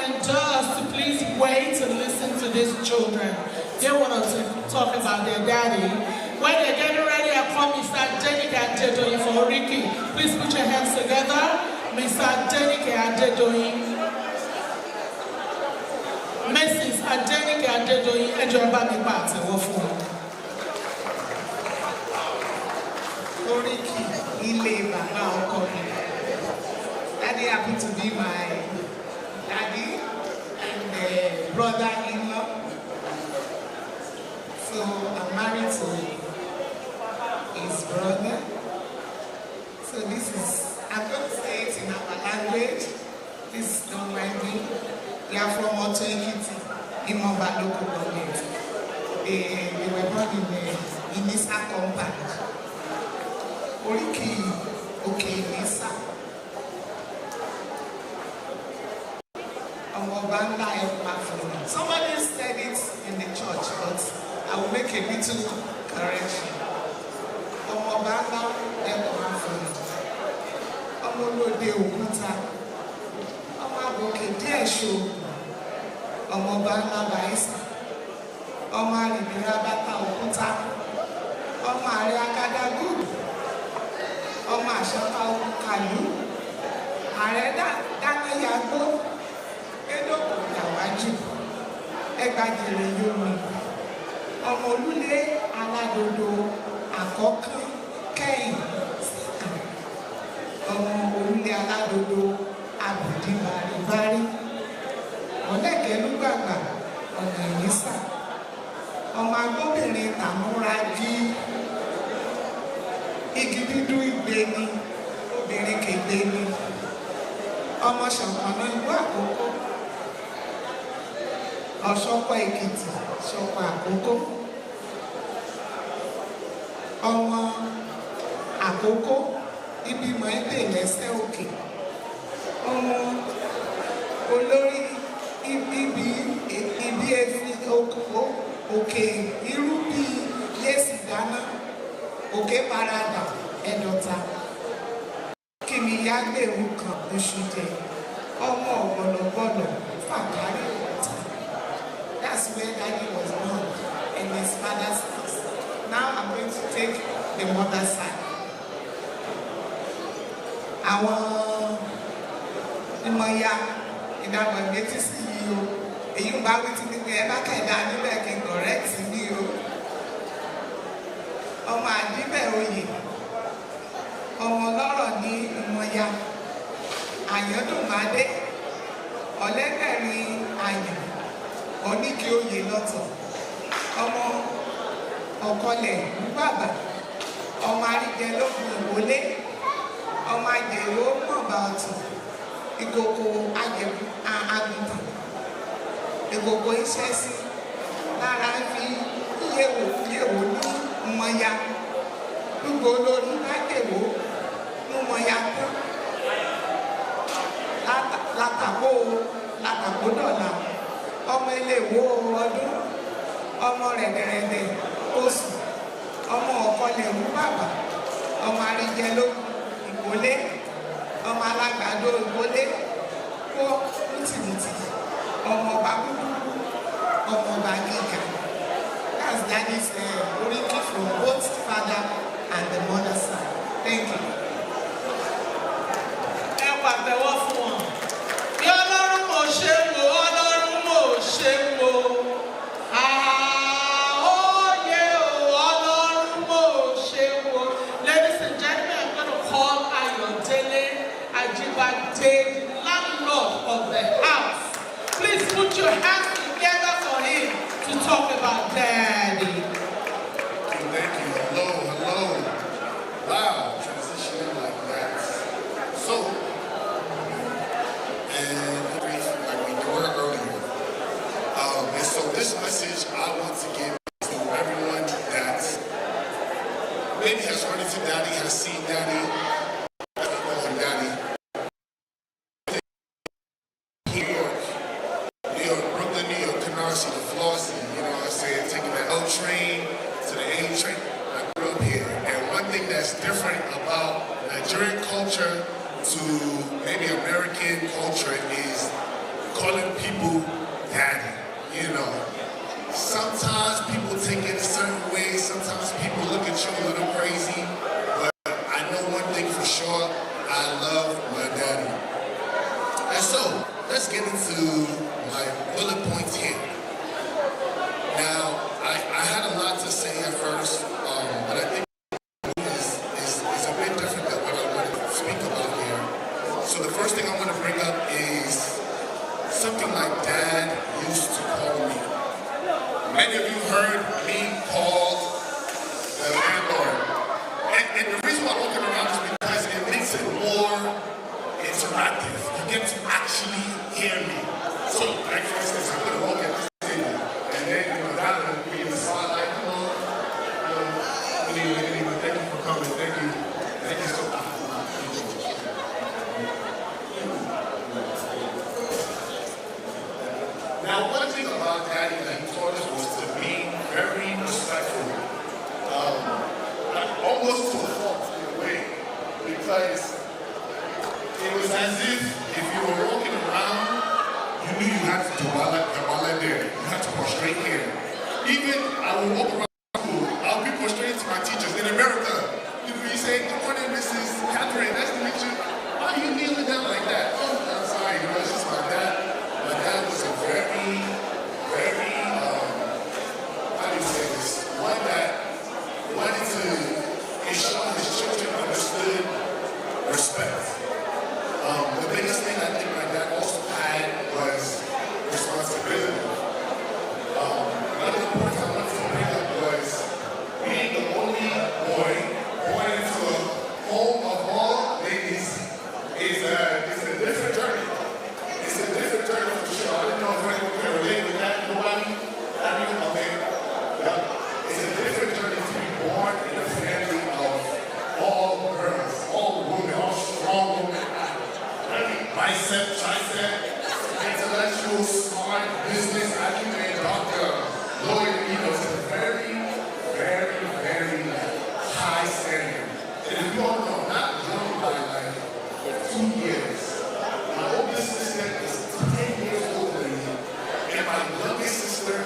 parent just to please wait to listen to these children. They want to talk about their daddy. When they're getting ready, I call Mr. Adenike Adedoyin for Ricky. Please put your hands together. Mr. Adenike Adedoyin. Mrs. Adenike Adedoyin. Ẹjọ́ bá mi pa àtẹ́wọ́ fún wọn. Ricky, ilé bàbá ọkọ mi. Daddy happened to be my daddy and brother-in-law. So I'm married to his brother. So this is, I'm going to say it in our language. Please don't mind me. We are from Oto Ekiti, in Moba local government. They were born in Nisa compound. Oriki, okay, Nisa. Somebody said it in the church, but I will make a little correction. Omobanda Ekwafoni. Omolode Okuta. Omaboke Diesho. Omobanda Baisa. Omari Birabata Okuta. Omari Akadagu. Omashaka Okalu. Areda Dana Yago. Edoko Yawaju. Egbajere Yomi. Ọmọ olúlé aládodo àkọ́kọ́ kẹ́yìn ọmọ olúlé aládodo àbùdí bàrìbárí ọ̀lẹ́gẹ̀ẹ́lúgbàgbà ọ̀nà ìyísà ọmọ agbóbìnrin tàmúra jí igi dúdú ìgbé ni obìnrin kègbé ni ọmọ ṣọ̀pọ̀nà ìlú àkókò ọ̀ṣọ́pọ̀ èkìtì ṣọ̀pọ̀ àkókò ọmọ àkókò ibi mọ̀ẹ́dè lẹ́sẹ̀ òkè ọmọ olórí ibi efi òkè irú bí yéèsì dáná òkè parada ẹ̀dọ̀ta kìmí yágbèrú kan oṣù jẹ ọmọ ọ̀gbọ̀lọ̀gbọ̀lọ̀ fàkárí ọ̀tá. That's where Daddy was born in his father's house. Now I'm going to take the mother's side. Àwọn ìmọ̀ ya ìdàgbà méjì sí yìí o. Èyí ń bá wí tí nígbà ẹ bá kẹ̀dá níbẹ̀ kí n correct ní o. Ọmọ àdíbẹ̀ oyè. Ọmọ ọlọ́rọ̀ ní ìmọ̀ ya. Àyàndùnmádé. Ọ̀lẹ́gbẹ̀rin àyàn. Oníkì oyè lọ́tọ̀. Ọmọ ọ̀kọlẹ̀ bàbà. Ọmọ aríjẹlógún ìwọlé. Ọmọ àjẹ̀wò mọ̀bà ọ̀tún. Ìkòkò àgùntàn. Ìkòkò iṣẹ́ sí. Lára fi yẹ̀wò ní mmọ̀ya. Gbogbo olórí bá dèwò ní mmọ̀ya tán. Látàkó dọ̀la. Ọmọ eléwo ọdún. Ọmọ rẹ̀dẹ̀rẹ̀dẹ̀ oṣù. Ọmọ ọ̀kọlẹ̀wú bàbà. Ọmọ aríjẹlógún ìwọlé. Ọmọ alágbàdo ìwọlé. Kó mùtìmùtì. Ọmọ ọba búburú. Ọmọ ọba gíga. That's Daddy's oriki from both father and the mother side. Thank you. Ẹ pàtẹ́wọ́ fún wọn. Bí Ọlọ́run mò ṣe wò, Ọlọ́run mò ṣe wò. Àóyè o, Ọlọ́run mò ṣe wò. Ladies and gentlemen, I'm going to call Ayodele Ajibade, the landlord of the house. Please put your hands together for him to talk about Daddy. Thank you. Hello. Wow, transitioning like that. So, and like we were earlier. And so this message I want to give to everyone that maybe has run into Daddy, has seen Daddy, New York, Brooklyn, New York, Canarsie, the Flossie, you know what I'm saying, taking the L train to the A train. I grew up here. And one thing that's different about Nigerian culture to maybe American culture is calling people daddy, you know. Sometimes people take it a certain way, sometimes people look at you a little crazy, but I know one thing for sure, I love my daddy. And so, let's get into my bullet points here. Now, I had a lot to say at first, but I think is a bit different than what I want to speak about here. So the first thing I want to bring up is something like Dad used to call me. Many of you heard me called the landlord. And the reason why I'm looking around is because it makes it more interactive. You get to actually hear me. So, like for instance, I'm going to walk at this table, and then, that will be in the spotlight. Come on. Good evening. Thank you for coming. Thank you. Thank you so much. Now, one thing about Daddy that he taught us was to be very respectful. Almost to a fault in a way, because it was as if you were walking around, you knew you had to do wala there. You had to prostrate here. Even I would walk around school, I would be prostrated to my teachers. In America, you say, good morning, Mrs. Catherine, nice to meet you. Why are you kneeling down like that? Oh, I'm sorry, it's just my dad. My dad was a very, how do you say this? One that wanted to ensure his children understood respect. The biggest thing I think my dad also had was responsibility. One of the points I wanted to bring up was being the only boy born into a home of all ladies is a different journey. It's a different journey for sure. I didn't know if anyone can relate with that. Nobody? Okay. Yeah. It's a different journey to be born in a family of all girls, all women, all strong women. Bicep, tricep, intellectual, smart, business, acumen, doctor, lawyer, it's a very, high standard. And if you all know, not young by like 2 years. My oldest sister is 10 years older than me, and my youngest sister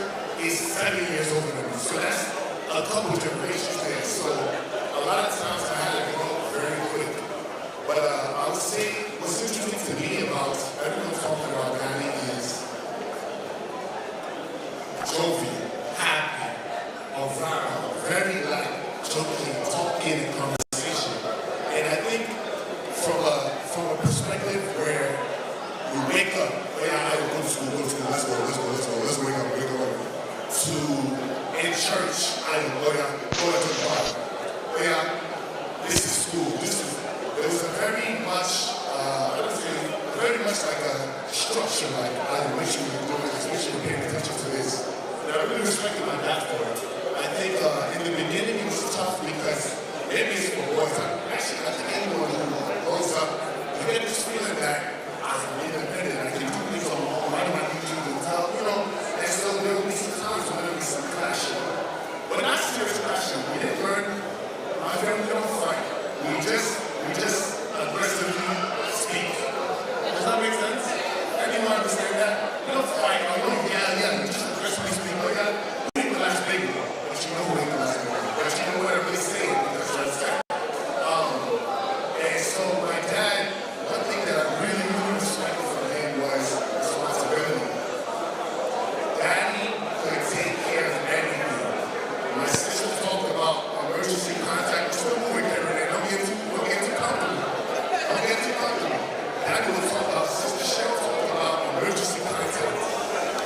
is 7 years older than me. So that's a couple generations there. So a lot of times I had to grow up very quick. But I would say what's interesting to me about everyone talking about Daddy is jovial, happy, around, very joking, talking, and conversation. And I think from a perspective where you wake up, I go to school, let's wake up. To in church, go to the bar. This is school, there was a very much, like a structure, like, I wish you were doing this, wish you were paying attention to this. And I really respected my dad for it. I think in the beginning it was tough because maybe it's for boys. Actually, I think anyone who grows up, you get this feeling that I'm independent, I can do things on my own, why do I need you to tell, and so there will be some times when there will be some clashing. But not serious clashing. We didn't learn, my family don't fight. We just aggressively speak. Does that make sense? Anyone understand that? We don't fight. We just aggressively speak. We ain't the last baby. But you know who ain't the last baby. But you know whatever they say, because that's that. And so my dad, one thing that I really respected from him was responsibility. Daddy could take care of everything. My sister talked about emergency contact. We're still moving there, and don't get too comfortable. Daddy would talk about, Sister Cheryl talked about emergency contact.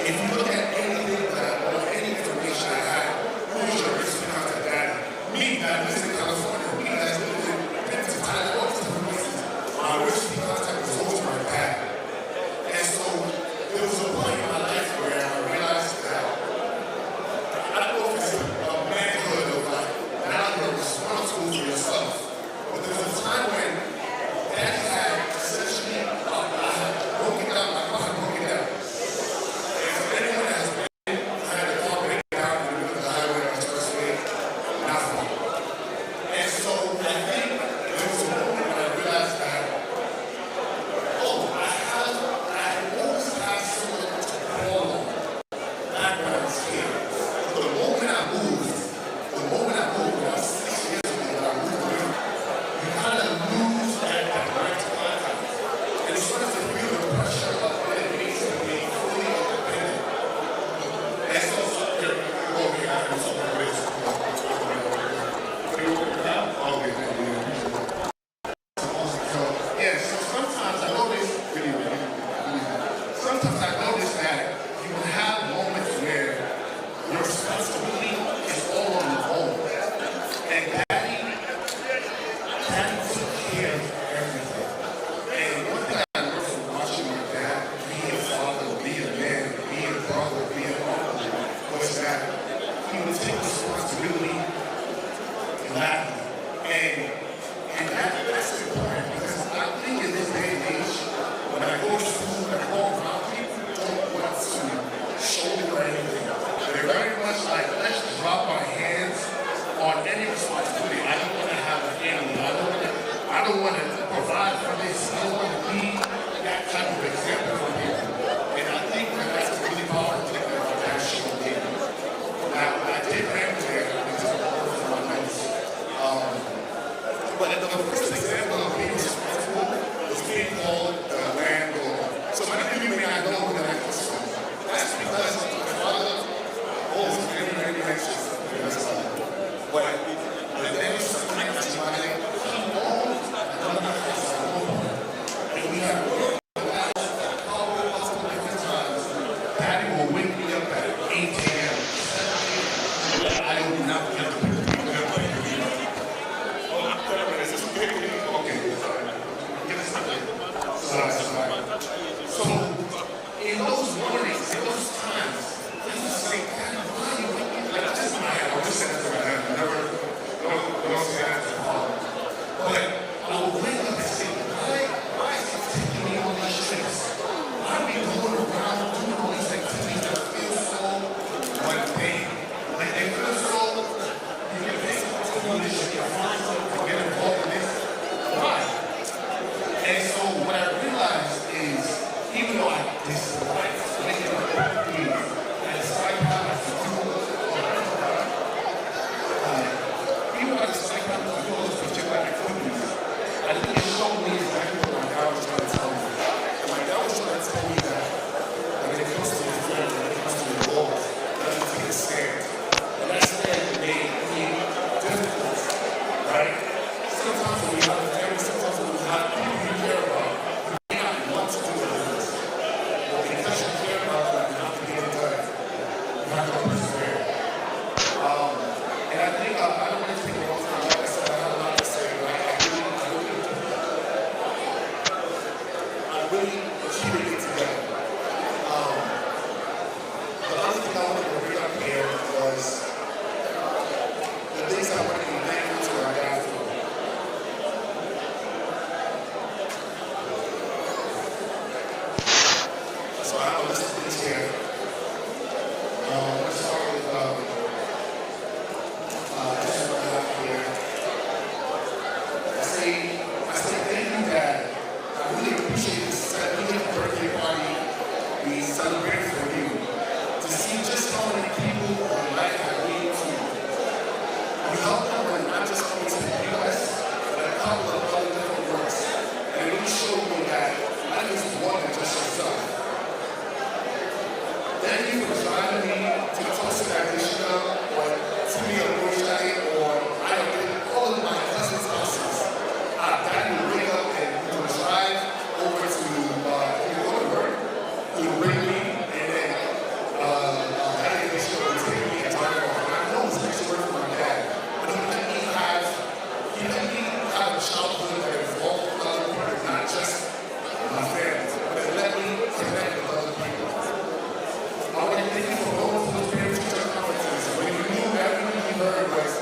If you look at anything or any information I had, who was your emergency contact, Daddy? Me, that lives in California. Me, that's living in Thailand, all these different places. My emergency contact was always my dad. And so there was a point in my life where I realized that I don't know if it's a manhood of now you're responsible for yourself. But there was a time when Dad had essentially broken down. My car had broken down. And for anyone that has been, I had a car break down in the middle of the highway on the expressway, not for me. And so I think there was a moment when I realized that being called the landlord. So many of you may not know who that is. That's because my father owns many places. But Nathaniel Sunday Ajibade, he owns another place. And we have Daddy will wake me up at 8 a.m. I do not get up. Oh, I'm sorry. Is this okay? Okay. Sorry. So, in those mornings, in those times, I used to say, Daddy, why are you waking me up? Like, just in my head, I just said that to my dad. Don't say that to Paul. But I would wake up and say, why is he taking me on these trips? Why are we going around doing all these activities that feel so mundane? Like, they feel so, you get paid to do this, you get fined, you get involved in this. Why? And so what I realized is, even though I dislike making my own things, I dislike how I do even though I dislike how I do all those particular activities, I think it showed me exactly what my dad was trying to tell me. And my dad was trying to tell me that when it comes to his friends, when it comes to his goals, that he takes a stand. And that stand may be difficult, right? Sometimes when we have a family, sometimes when we have people you care about, you may not want to do this. But because you care about them, you have to get it done. You have to persevere. And I think I don't want to take a long time. Like I said, I have a lot to say, but I really keeping it together. The other thing I wanted to bring up here was the things I want to be thankful to our dad for. So I have a list of things here. Let's start with this is what I have here. I say thank you, Dad. I really appreciate this 70th birthday party we celebrated for you. To see just how many people in life have made to you. You helped them when not just coming to the U.S., but a couple of other different works. And it really showed me that life is more than just yourself. Thank you for driving me to the Tulsa Additional or to me on Rochdale or I did all of my cousins' houses. Dad would wake up and we would drive over to work. He would bring me and then Daddy would take me and drive off. And I know it's makes work for my dad. But he let me have a childhood that involved other people, not just my family, but it let me connect with other people. I want to thank you for going to those parent-teacher conferences. When you knew everything you heard was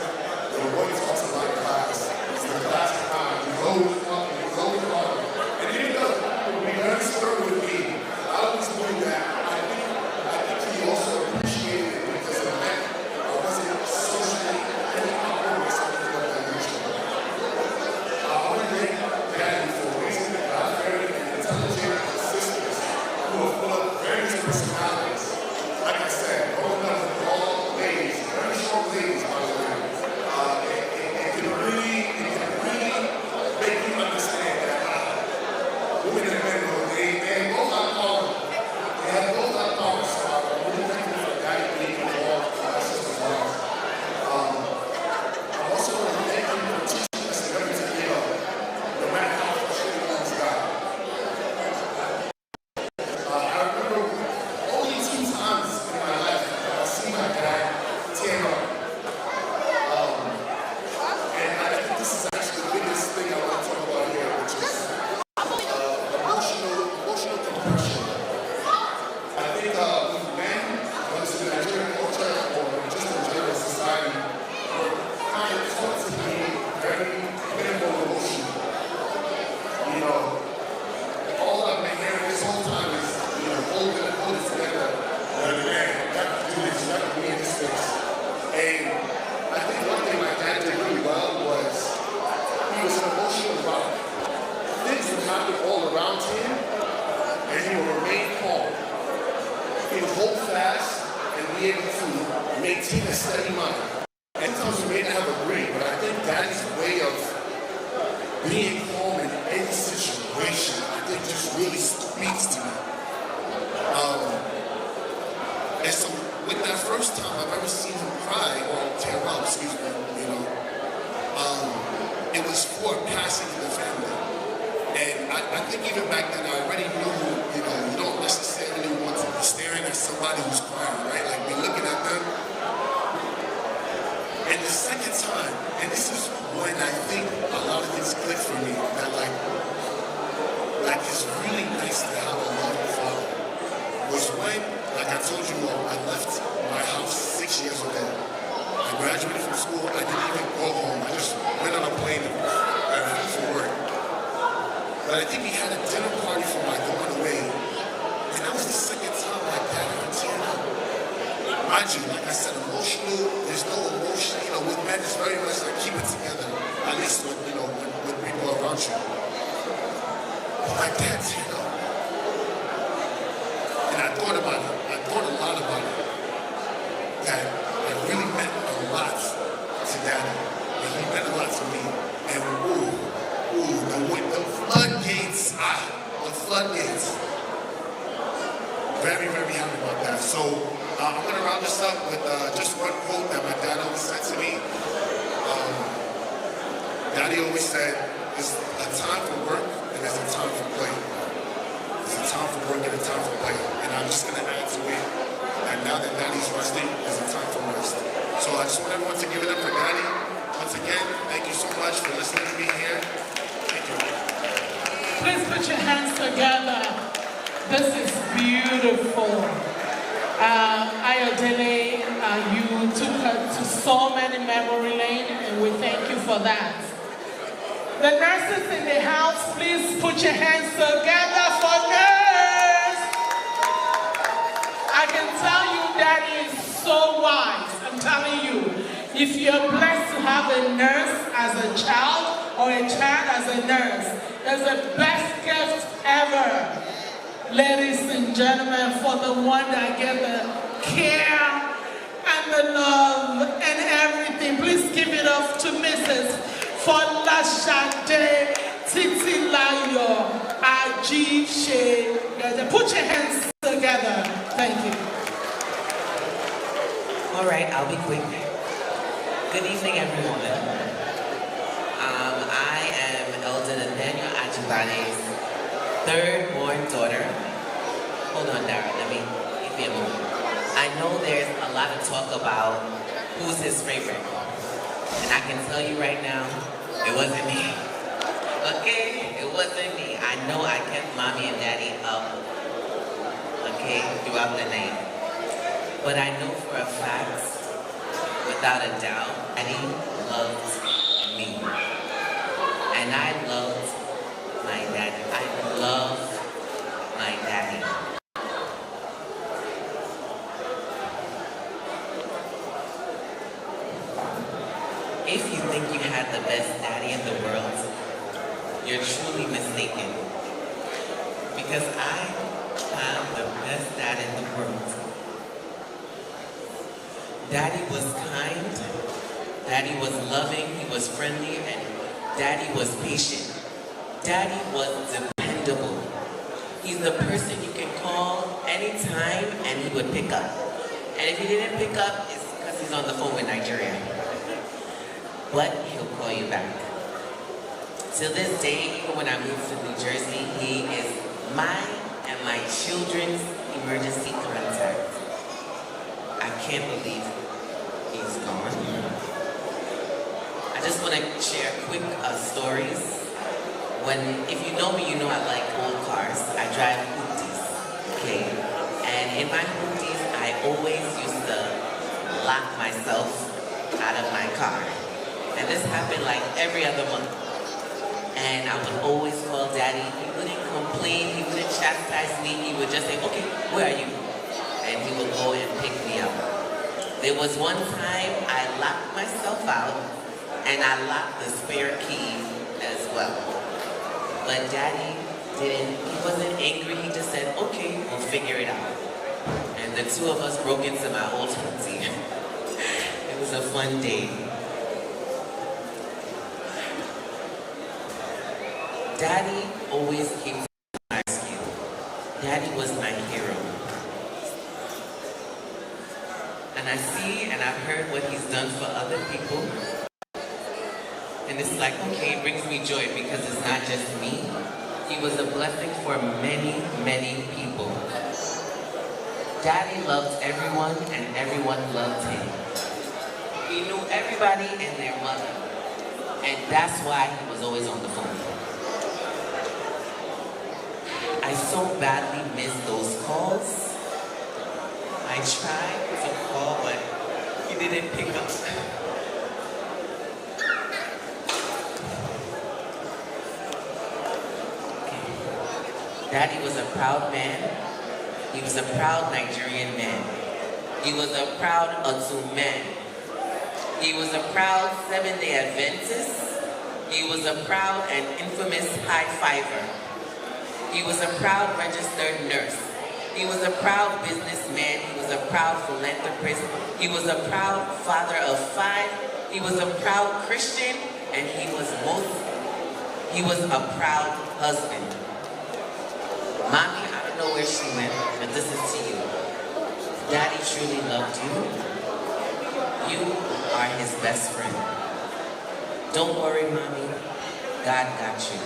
the boy talks about class. It's the class time. You go with fun, you go with fun. And even though when you learn story with me, I always knew that I think he also appreciated it because it meant I wasn't socially any awkward or something like that. I want to thank Daddy for raising the God-fearing and intelligent sisters who are full of various personalities. Like I said, growing up with all ladies, very strong ladies, by the way, it can really make you understand that women and men, they have both our power. They have both our power. So I'm really thankful for Daddy being involved in our sister's life. I also want to thank you for teaching us never to give up, no matter how frustrating things got. I remember only 2 times in my life I see my dad tear up. And I think this is actually the biggest thing I want to talk about here, which is emotional compression. I think with men, whether it's in Nigerian culture or just in general society, we're kind of taught to be very minimal emotional. You know, all I've been hearing this whole time is, hold it together. Man, you have to do this, you have to be in this space. And I think one thing my dad did really well was he was an emotional rock. Things would happen all around him, and he would remain calm. He would hold fast and be able to maintain a steady mind. And sometimes we may not have agreed, but I think Daddy's way of being calm in any situation first time I've ever seen him cry or tear up, excuse me, you know. It was for passing in the family. And I think even back then I already knew, you know, you don't necessarily want to be staring at somebody who's crying, right? Like be looking at them. And the second time, and this is when I think a lot of things click for me, that like it's really nice to have a loving father, was when, like I told you all, I left my house 6 years ago. I graduated from school, I didn't even go home. I just went on a plane and flew for work. But I think he had a dinner party for my going away. And that was the second time my dad ever teared up. Mind you, like I said, emotional, there's no emotion. You know, with men, it's very much like keep it together. At least with, you know, with people around you. But my dad teared up. And I thought about it. I thought a lot about it. That it really meant a lot to Daddy. And he meant a lot to me. And the floodgates, the floodgates. Very, very happy about that. So I'm going to round this up with just one quote that my dad always said to me. Daddy always said, there's a time for work and there's a time for play. There's a time for work and a time for play. And I'm just going to add to it that now that Daddy's resting, there's a time for rest. So I just want everyone to give it up for Daddy. Once again, thank you so much for listening to me here. Thank you. Please put your hands together. This is beautiful. Ayodele, you took her to so many memory lane, and we thank you for that. The nurses in the house, please put your hands together for nurse. I can tell you Daddy is so wise. I'm telling you, if you're blessed to have a nurse as a child or a child as a nurse, it's the best gift ever. Ladies and gentlemen, for the one that get the care and the love and everything, please give it up to Mrs. Folashade Titilayo Ajibade. Put your hands together. Thank you. All right, I'll be quick. Good evening, everyone. I am Elder Nathaniel Ajibade's third born daughter. Hold on, Dara, give me a moment. I know there's a lot of talk about who's his favorite. And I can tell you right now, it wasn't me. Okay? It wasn't me. I know I kept Mommy and Daddy up, okay, throughout the night. But I know for a fact, without a doubt, Daddy loved me. And I loved my daddy. I love my daddy. If you think you had the best daddy in the world, you're truly mistaken. Because I have the best dad in the world. Daddy was kind, Daddy was loving, he was friendly, and Daddy was patient. Daddy was dependable. He's the person you can call anytime and he would pick up. And if he didn't pick up, it's because he's on the phone with Nigerian. But he'll call you back. Till this day, even when I moved to New Jersey, he is mine and my children's emergency contact. I can't believe he's gone. I just want to share quick stories. If you know me, you know I like old cars. I drive hoopties, okay? And in my hoopties, I always used to lock myself out of my car. And this happened like every other month. And I would always call Daddy. He wouldn't complain, he wouldn't chastise me. He would just say, okay, where are you? And he would go and pick me up. There was one time I locked myself out and I locked the spare key as well. But Daddy he wasn't angry, he just said, okay, we'll figure it out. And the two of us broke into my old hoopty. It was a fun day. Daddy always came to my rescue. Daddy was my hero. and I see and I've heard what he's done for other people. And it's like, okay, it brings me joy because it's not just me. He was a blessing for many, many people. Daddy loved everyone and everyone loved him. He knew everybody and their mother. And that's why he was always on the phone. I so badly miss those calls. I tried to call, but he didn't pick up. Daddy was a proud man. He was a proud Nigerian man. He was a proud Otu man. He was a proud Seventh-day Adventist. He was a proud and infamous high-fiver. He was a proud registered nurse. He was a proud businessman. He was a proud philanthropist. He was a proud father of 5. He was a proud Christian, and he was a proud husband. Mommy, I don't know where she went, but this is to you. Daddy truly loved you. You are his best friend. Don't worry, Mommy. God got you.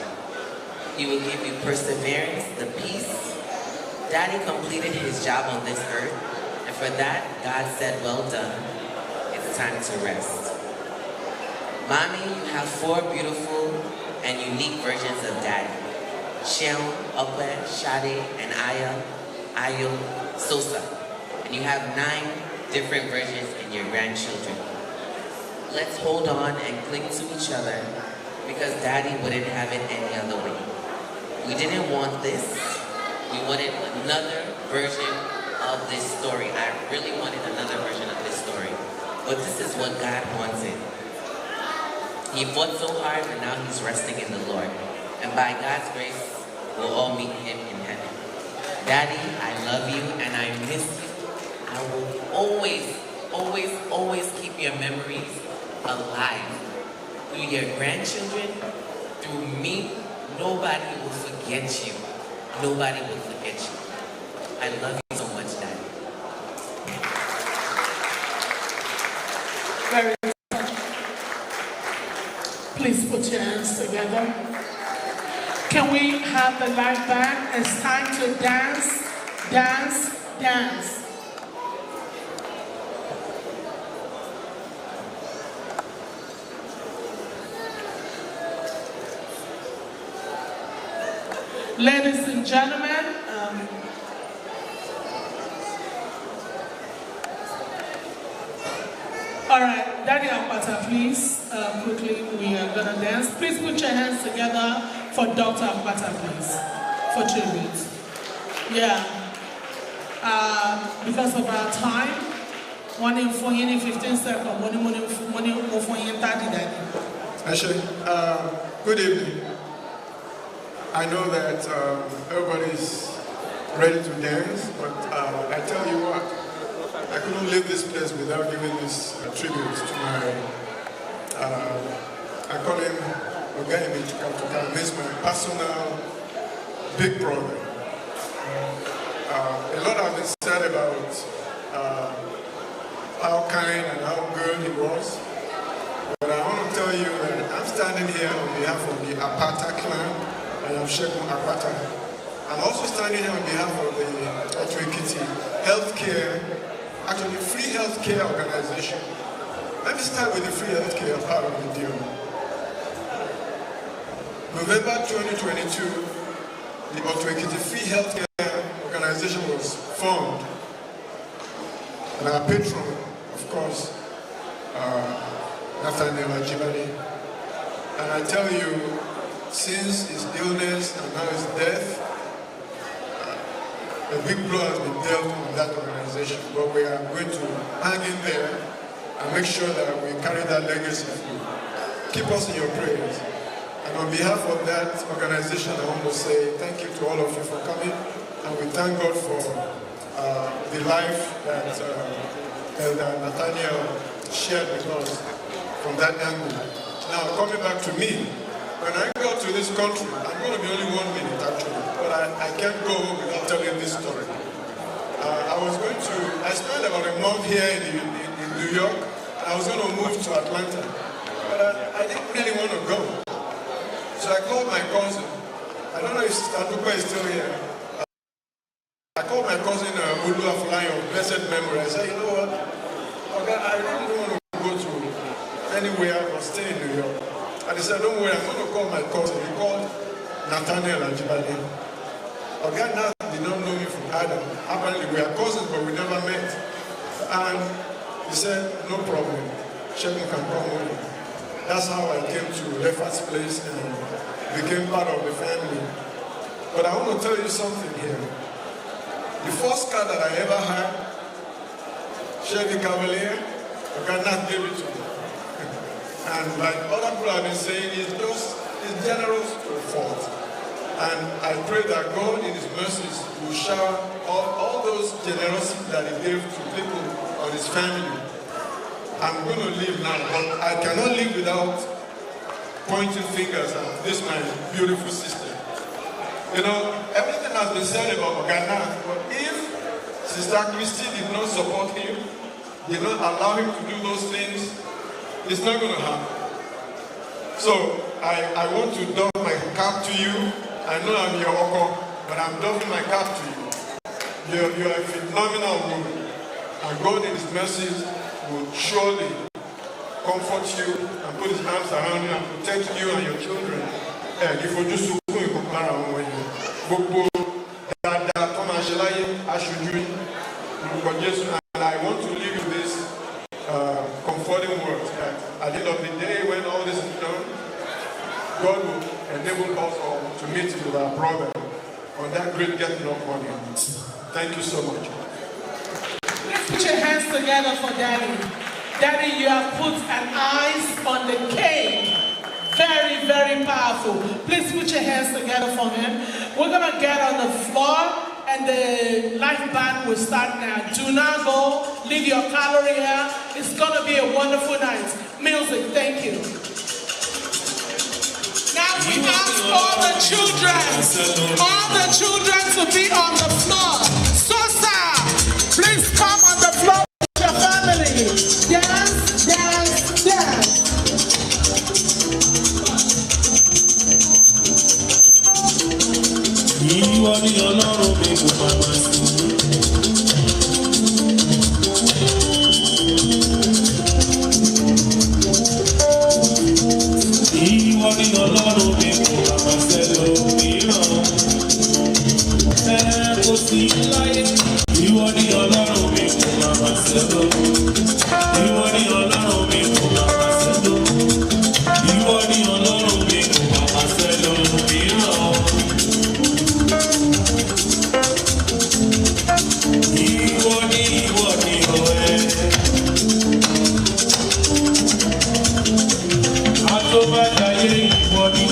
He will give you perseverance, the peace. Daddy completed his job on this earth, and for that, God said, well done. It's time to rest. Mommy, you have 4 beautiful and unique versions of Daddy. Sheon, Okwe, Shade, and Ayo, Sosa. And you have 9 different versions in your grandchildren. Let's hold on and cling to each other because Daddy wouldn't have it any other way. We didn't want this. We wanted another version of this story. I really wanted another version of this story. But this is what God wanted. He fought so hard, but now he's resting in the Lord. And by God's grace, we'll all meet him in heaven. Daddy, I love you and I miss you. I will always, always, always keep your memories alive. Through your grandchildren, through me, nobody will forget you. Nobody will forget you. I love you so much, Daddy. Very good. Please put your hands together. Can we have the light back? It's time to dance, dance, dance. Ladies and gentlemen, all right, Daddy Akpata, please, quickly, we are gonna dance. Please put your hands together for Dr. Akpata, please, for tribute. Yeah, because of our time, one in 15 seconds, one in 30, Daddy. Actually, good evening. I know that everybody's ready to dance, but I tell you what, I couldn't leave this place without giving this tribute to my, I call him Ogayemi Chikatuka. He's my personal big brother. A lot has been said about how kind and how good he was, but I want to tell you that I'm standing here on behalf of the Apata clan. I am Shegun Akpata. I'm also standing here on behalf of the Otuekiti Healthcare, actually free healthcare organization. Let me start with the free healthcare part of the deal. November 2022, the Otuekiti Free Healthcare Organization was formed. And our patron, of course, Nathaniel Ajibade. And I tell you, since his illness and now his death, a big blow has been dealt on that organization. But we are going to hang in there and make sure that we carry that legacy through. Keep us in your prayers. And on behalf of that organization, I want to say thank you to all of you for coming. And we thank God for the life that Elder Nathaniel shared with us from that angle. Now, coming back to me, when I got to this country, I'm going to be only 1 minute actually, but I can't go without telling this story. I spent about a month here in New York, and I was going to move to Atlanta. But I didn't really want to go. So I called my cousin. I don't know if Adupa is still here. I called my cousin Ulu Afulayan of blessed memory. I said, you know what? Okay, I really don't want to go to anywhere or stay in New York. And he said, don't worry, I'm going to call my cousin. He called Nathaniel Ajibade. Okay, now did not know me from Adam. Apparently we are cousins, but we never met. And he said, no problem. Shegun can come with me. That's how I came to Lefat's place and became part of the family. But I want to tell you something here. The first car that I ever had, Chevy Cavalier, I cannot give it to me. And like other people have been saying, it's generous to a fault. And I pray that God in His mercies will shower all those generosity that He gave to people on His family. I'm going to leave now, but I cannot leave without pointing fingers at this my beautiful sister. You know, everything has been said about Ghana, but if Sister Christy did not support him, did not allow him to do those things, it's not going to happen. So I want to doff my cap to you. I know I'm your uncle, but I'm doffing my cap to you. You are a phenomenal woman. And God in His mercies will surely comfort you and put His arms around you and protect you and your children. And I want to leave you this comforting words that at the end of the day, when all this is done, God will enable us all to meet with our brother on that great getting up money. Thank you so much. Let's put your hands together for Daddy. Daddy, you have put an eyes on the cake. Very, very powerful. Please put your hands together for him. We're going to get on the floor and the life band will start now. Do not go. Leave your calorie here. It's going to be a wonderful night. Music, thank you. Now we ask all the children to be on the floor. Sosa, please come on the floor with your family. Dance, dance, dance. Ìwọ ni Ọlọ́run mi kò máa ma sí. Ìwọ ni Ọlọ́run mi kò máa ma sẹ́lòmíràn. Kò sí láyé. Ìwọ ni Ọlọ́run mi kò máa ma sẹ́lò. Ìwọ ni Ọlọ́run mi kò máa ma sẹ́lò. Ìwọ ni Ọlọ́run mi kò máa ma sẹ́lòmíràn. Ìwọ ni ọ̀ẹ́. Àtọ́bàjáyé ìwọ ni.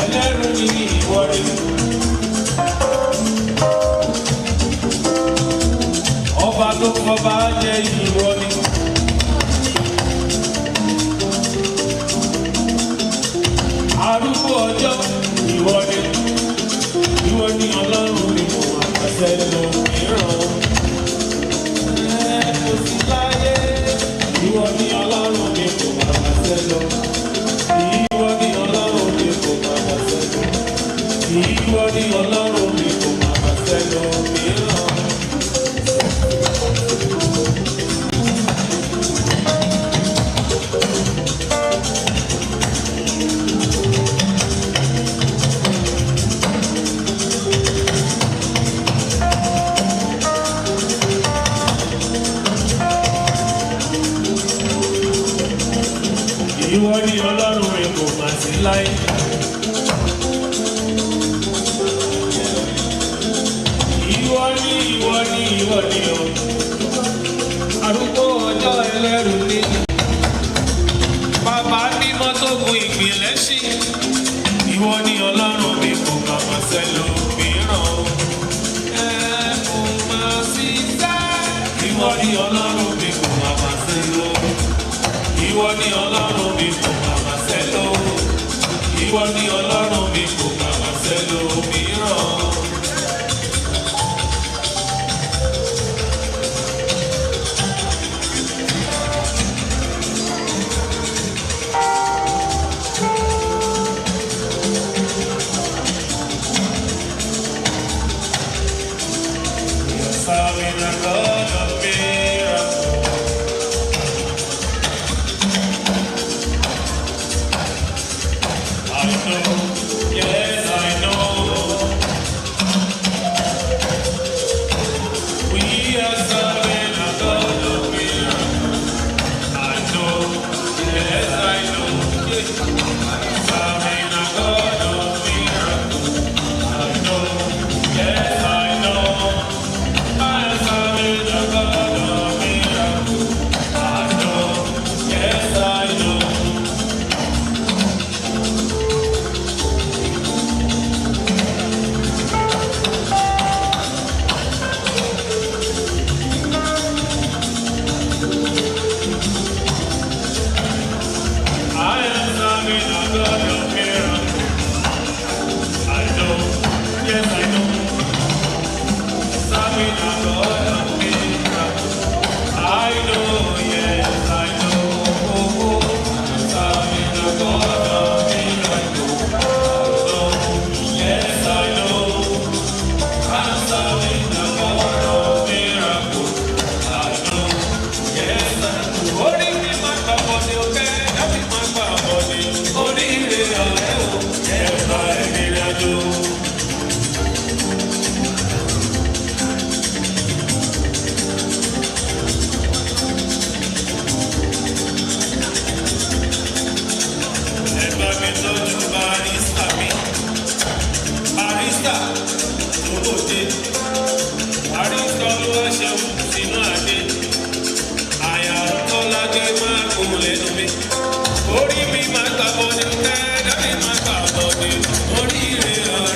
Ẹlẹ́rù ni ìwọ ni. Ọba tó kọba jẹ́ ìwọ ni. Arúgbó ọjọ́ ìwọ ni. Ìwọ ni Ọlọ́run mi kò máa pàṣẹ lòmíràn. Kò sí láyé. Ìwọ ni Ọlọ́run mi kò máa pàṣẹ lọ. Ìwọ ni Ọlọ́run mi kò máa pàṣẹ lọ. Ìwọ ni Ọlọ́run mi kò máa pàṣẹ lòmíràn. Ìwọ ni Ọlọ́run mi kò mà sí láyé. Ìwọ ni o. Arúgbó ọjọ́ ẹlẹ́rù ni. Bàbá mímọ́ tó gun ìpìlẹ̀ sí. Ìwọ ni Ọlọ́run mi kò mà mà sẹ́lòmíràn. Ẹ̀kún máa sí sá. Ìwọ ni Ọlọ́run mi kò mà mà sẹ́lòmíràn. Ìwọ ni Ọlọ́run mi kò máa ma sẹ́lò. Ìwọ ni Ọlọ́run mi kò máa Orí mi máa gbàgbọ́ ní kẹ́ẹ́dá mi máa gbàgbọ́ ní oríire ọ̀rẹ́.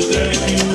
Thank you.